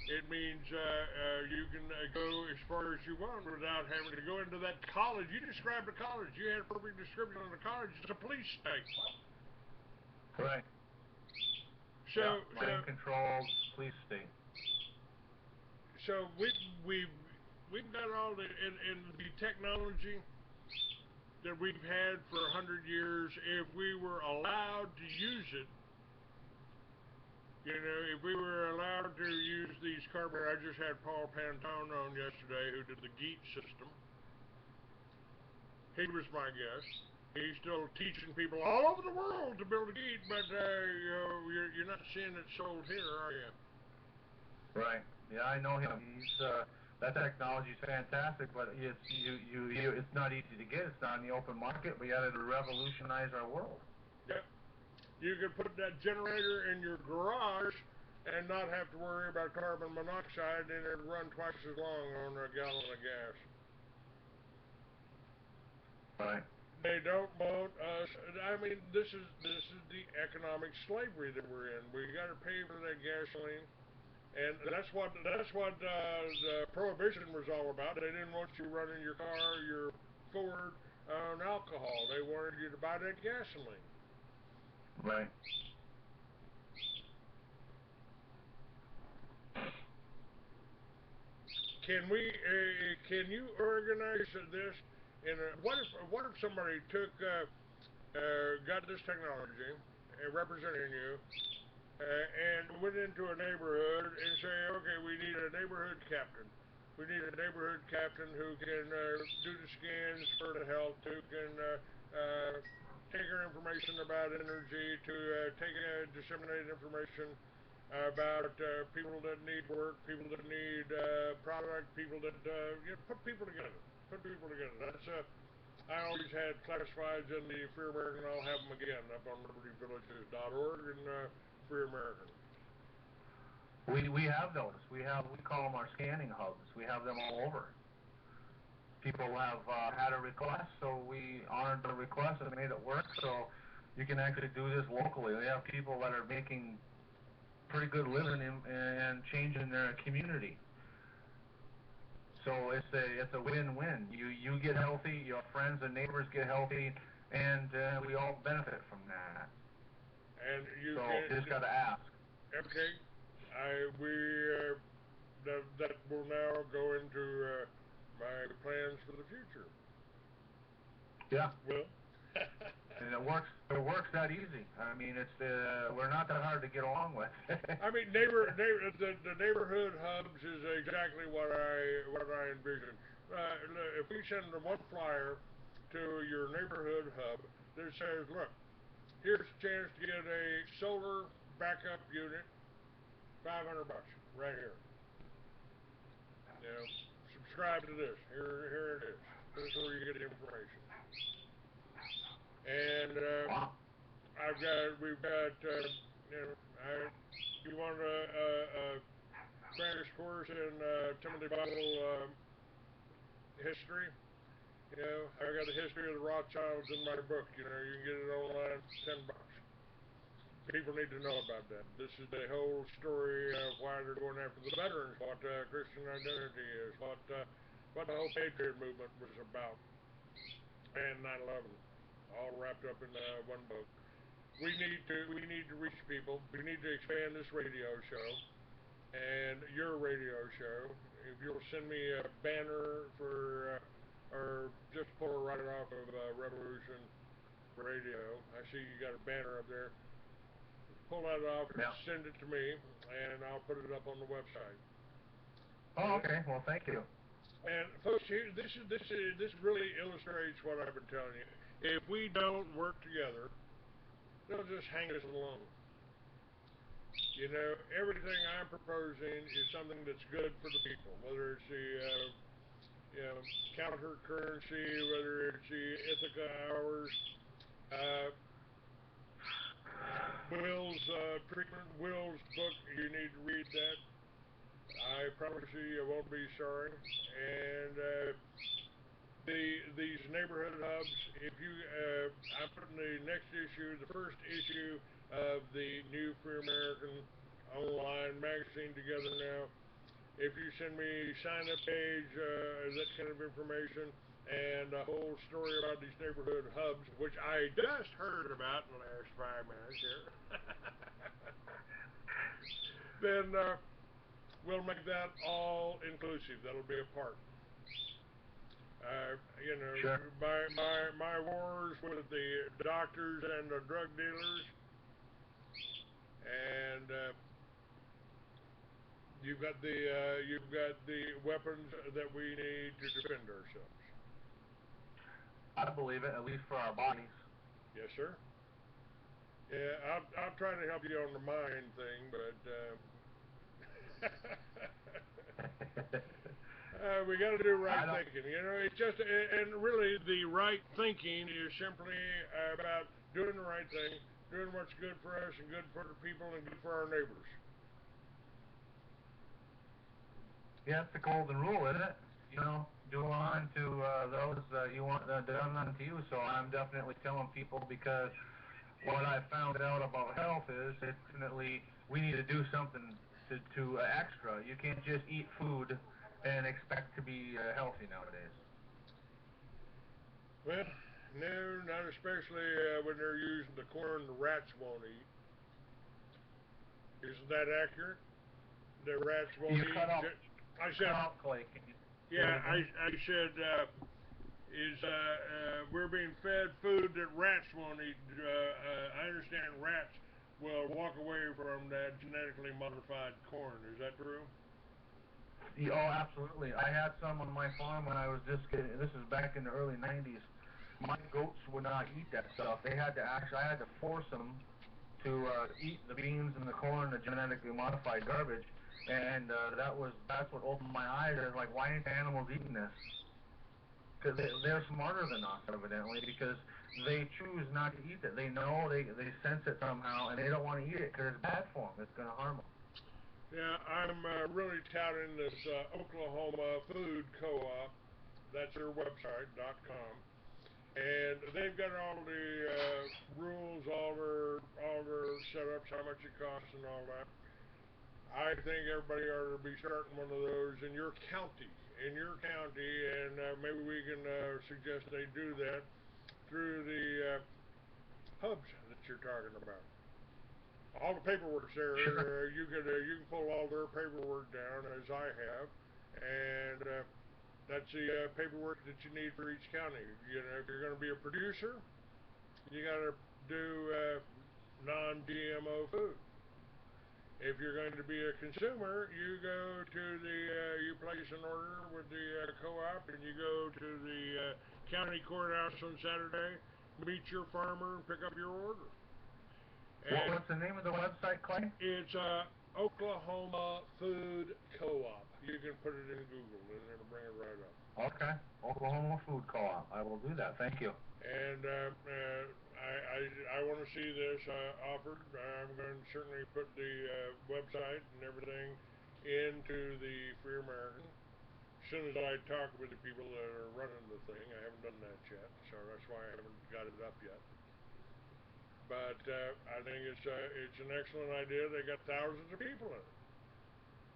Speaker 3: It means you can go as far as you want without having to go into that college. You described the college. You had a perfect description of the college. It's a police state.
Speaker 5: Right.
Speaker 3: So,
Speaker 5: mind-controlled police state.
Speaker 3: So we've got all the technology that we've had for 100 years. If we were allowed to use it, you know, if we were allowed to use these I just had Paul Pantone on yesterday, who did the GEAT system. He was my guest. He's still teaching people all over the world to build a GEAT, but you're not seeing it sold here, are you?
Speaker 5: Right. Yeah, I know him. He's that technology is fantastic, but it's not easy to get. It's not in the open market. We got to revolutionize our world.
Speaker 3: Yep. You could put that generator in your garage and not have to worry about carbon monoxide, and it'd run twice as long on a gallon of gas.
Speaker 5: Right.
Speaker 3: They don't want us. I mean, this is the economic slavery that we're in. We got to pay for that gasoline. And that's what the prohibition was all about. They didn't want you running your car, your Ford, on alcohol. They wanted you to buy that gasoline.
Speaker 5: Right.
Speaker 3: Can you organize this? What if somebody got this technology representing you? And went into a neighborhood and say, okay, we need a neighborhood captain. We need a neighborhood captain who can do the scans for the health, who can take our information about energy, to disseminate information about people that need work, people that need product, people that put people together. Put people together. That's I always had classifieds in the Free American. I'll have them again up on libertyvillages.org and Free American.
Speaker 5: We have those. We call them our scanning hubs. We have them all over. People have had a request, so we honored the request and made it work. So you can actually do this locally. We have people that are making pretty good living and changing their community. So it's a win-win. You get healthy, your friends and neighbors get healthy, and we all benefit from that.
Speaker 3: And you
Speaker 5: just got to ask.
Speaker 3: Okay, that will now go into my plans for the future.
Speaker 5: Yeah.
Speaker 3: Well.
Speaker 5: And it works that easy. I mean, we're not that hard to get along with.
Speaker 3: I mean, the neighborhood hubs is exactly what I envision. If we send one flyer to your neighborhood hub that says, look, here's a chance to get a solar backup unit, $500 right here. You know, subscribe to this. Here it is. This is where you get the information. And we've got, you know, you want a crash course in Timothy Bible history? You know, I got the history of the Rothschilds in my book. You know, you can get it online for $10. People need to know about that. This is the whole story of why they're going after the veterans, what Christian identity is, what the whole Patriot movement was about, and 9/11, all wrapped up in one book. We need to reach people. We need to expand this radio show and your radio show. If you'll send me a banner for, or just pull it right off of Revolution Radio. I see you got a banner up there. Pull that off and send it to me, and I'll put it up on the website.
Speaker 5: Oh, okay. Well, thank you.
Speaker 3: And folks, here, this really illustrates what I've been telling you. If we don't work together, they'll just hang us alone. You know, everything I'm proposing is something that's good for the people, whether it's the you know, counter currency, whether it's the Ithaca hours. Will's book, you need to read that. I promise you won't be sorry. And these neighborhood hubs, if you, I'm putting the next issue, the first issue of the new Free American online magazine together now. If you send me sign-up page, that kind of information, and a whole story about these neighborhood hubs, which I just heard about in the last 5 minutes here, then we'll make that all inclusive. That'll be a part. You know,
Speaker 5: sure.
Speaker 3: my wars with the doctors and the drug dealers, and you've got the weapons that we need to defend ourselves.
Speaker 5: I believe it, at least for our bodies.
Speaker 3: Yes, sir. Yeah, I'm trying to help you on the mind thing, but we got to do right thinking. You know, it's just, and really the right thinking is simply about doing the right thing, doing what's good for us and good for the people and good for our neighbors.
Speaker 5: Yeah, it's the golden rule, isn't it? You know, do unto those you want done unto you. So I'm definitely telling people, because what I found out about health is definitely we need to do something to extra. You can't just eat food and expect to be healthy nowadays.
Speaker 3: Well, no, not especially when they're using the corn the rats won't eat. Isn't that accurate? The rats won't eat. I said,
Speaker 5: Clay.
Speaker 3: yeah, I said, we're being fed food that rats won't eat. I understand rats will walk away from that genetically modified corn. Is that true?
Speaker 5: Yeah, oh, absolutely. I had some on my farm when I was just getting, this is back in the early 90s. My goats would not eat that stuff. I had to force them to eat the beans and the corn, the genetically modified garbage. And that's what opened my eyes. I was like, why ain't the animals eating this? Because they're smarter than us, evidently, because they choose not to eat it. They know, they sense it somehow, and they don't want to eat it because it's bad for them. It's going to harm them.
Speaker 3: Yeah, I'm really touting this Oklahoma Food Co-op. That's their website, .com. And they've got all the rules, all their setups, how much it costs and all that. I think everybody ought to be starting one of those in your county, and maybe we can suggest they do that through the hubs that you're talking about. All the paperwork's there. You can pull all their paperwork down, as I have, and that's the paperwork that you need for each county. You know, if you're going to be a producer, you got to do non-GMO food. If you're going to be a consumer, you go to you place an order with the co-op, and you go to the county courthouse on Saturday, meet your farmer, and pick up your order.
Speaker 5: What's the name of the website, Clay?
Speaker 3: It's Oklahoma Food Co-op. You can put it in Google and it'll bring it right up.
Speaker 5: Okay. Oklahoma Food Co-op. I will do that. Thank you.
Speaker 3: And I want to see this offered. I'm going to certainly put the website and everything into the Free American. As soon as I talk with the people that are running the thing, I haven't done that yet, so that's why I haven't got it up yet. But I think it's an excellent idea. They got thousands of people in it.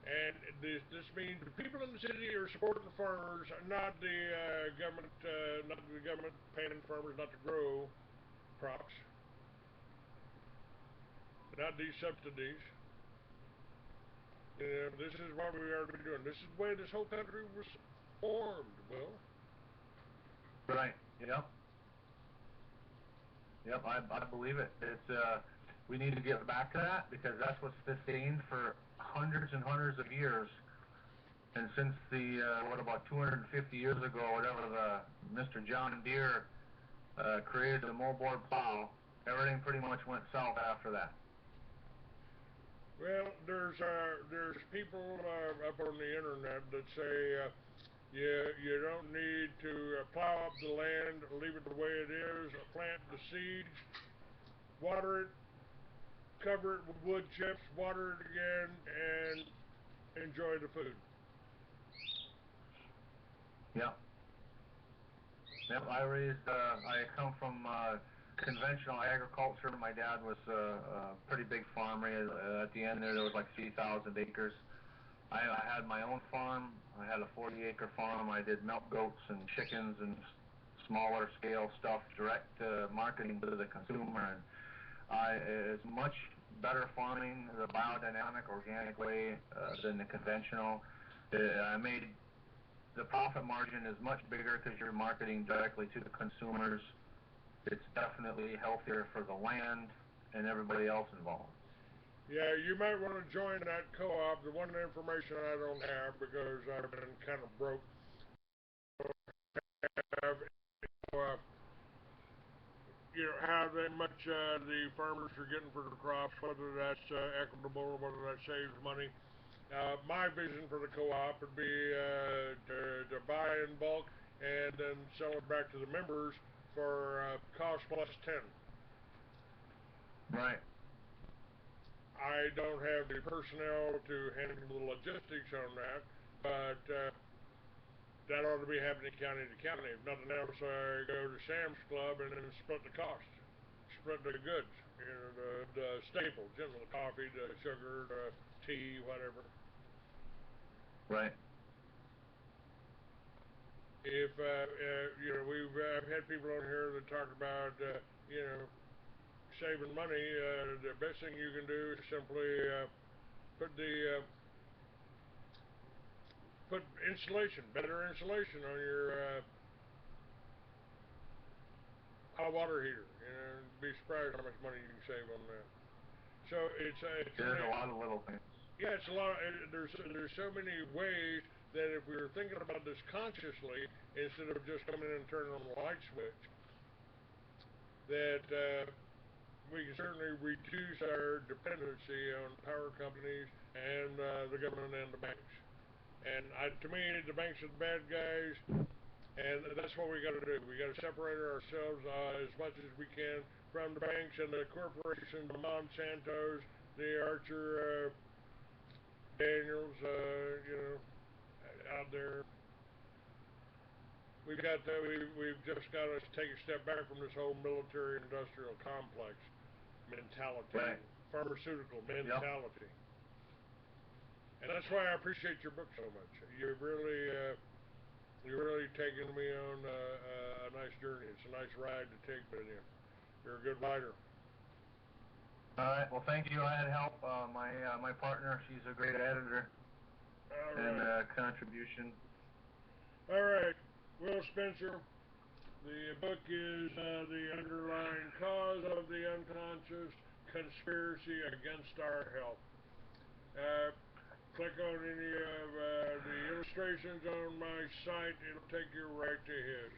Speaker 3: And this means the people in the city are supporting the farmers, not the government paying the farmers not to grow crops, not these subsidies. This is what we are to be doing. This is the way this whole country was formed, Will.
Speaker 5: Right. Yep. Yep. I believe it. It's we need to get back to that because that's what's sustained for hundreds and hundreds of years. And since the about 250 years ago, whatever the Mr. John Deere created the moldboard plow, everything pretty much went south after that.
Speaker 3: Well, there's people up on the internet that say you don't need to plow up the land, leave it the way it is, plant the seeds, water it, cover it with wood chips, water it again, and enjoy the food.
Speaker 5: Yep. Yep. I come from conventional agriculture. My dad was a pretty big farmer. At the end there was like 3,000 acres. I had my own farm. I had a 40-acre farm. I did milk goats and chickens and smaller scale stuff, direct marketing to the consumer. And it's much better farming the biodynamic, organic way than the conventional. The profit margin is much bigger because you're marketing directly to the consumers. It's definitely healthier for the land and everybody else involved.
Speaker 3: Yeah, you might want to join that co-op. The one information I don't have because I've been kind of broke. Have, how much the farmers are getting for the crops, whether that's equitable, whether that saves money. My vision for the co-op would be to buy in bulk and then sell it back to the members for cost plus 10.
Speaker 5: Right.
Speaker 3: I don't have the personnel to handle the logistics on that, but that ought to be happening county to county. If nothing else, I go to Sam's Club and then split the cost, split the goods, the staples, the coffee, the sugar, the tea, whatever.
Speaker 5: Right.
Speaker 3: If I've had people on here that talk about saving money. The best thing you can do is simply put better insulation on your hot water heater. Be surprised how much money you can save on that. So
Speaker 5: there's a lot of little things.
Speaker 3: Yeah, it's a lot. There's so many ways that if we were thinking about this consciously instead of just coming in and turning on the light switch, that we can certainly reduce our dependency on power companies and the government and the banks. And to me, the banks are the bad guys, and that's what we got to do. We got to separate ourselves as much as we can from the banks and the corporations, the Monsantos, the Archer Daniels, out there. We've just got to take a step back from this whole military-industrial complex mentality,
Speaker 5: right.
Speaker 3: Pharmaceutical mentality. Yep. And that's why I appreciate your book so much. You're really taking me on a nice journey. It's a nice ride to take with you. You're a good writer.
Speaker 5: All right. Well, thank you. I had help. My partner, she's a great editor.
Speaker 3: All right.
Speaker 5: And contribution.
Speaker 3: All right. Will Spencer, the book is The Underlying Cause of the Unconscious Conspiracy Against Our Health. Click on any of the illustrations on my site. It'll take you right to his.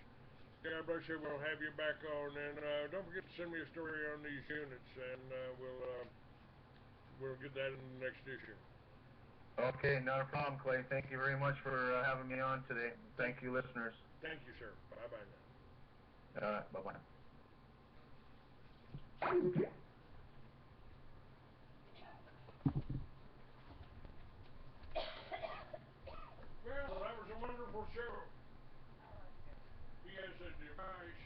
Speaker 3: God bless you. We'll have you back on. And don't forget to send me a story on these units, and we'll get that in the next issue.
Speaker 5: Okay, not a problem, Clay. Thank you very much for having me on today. Thank you, listeners.
Speaker 3: Thank you, sir. Bye-bye now.
Speaker 5: All right, bye-bye.
Speaker 3: Well, that was a wonderful show. He has a device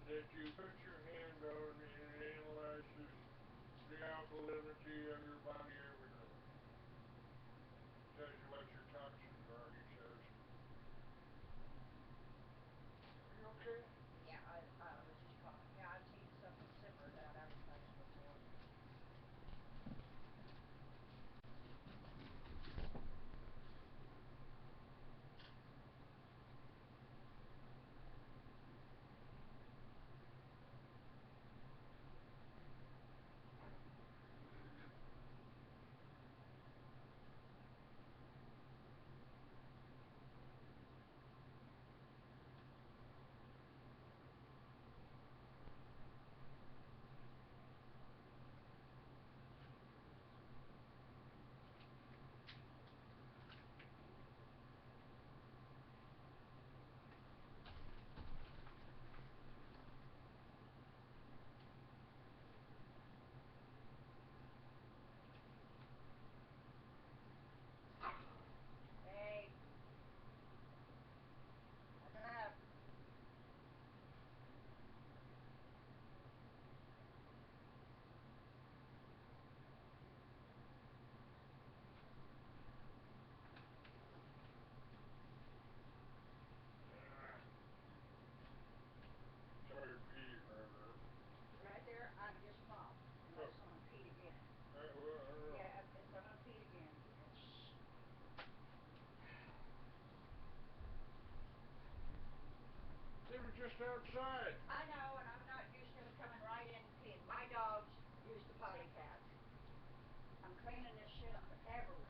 Speaker 3: that you put your hand on and it analyzes the alkalinity of your body every day. Tells you what your toxins are, he says. Are you okay?
Speaker 6: Yeah, I was just coughing. Yeah, I've seen something similar to that advertised before. Hey. That's enough.
Speaker 3: Sorry to pee right there.
Speaker 6: Right there, I just mopped. Unless someone peed again.
Speaker 3: Well, I don't know.
Speaker 6: Yeah, if someone peed again.
Speaker 3: They were just outside.
Speaker 6: I know, and I'm not used to them coming right in and peeing. My dogs use the potty pads. I'm cleaning this shit up everywhere.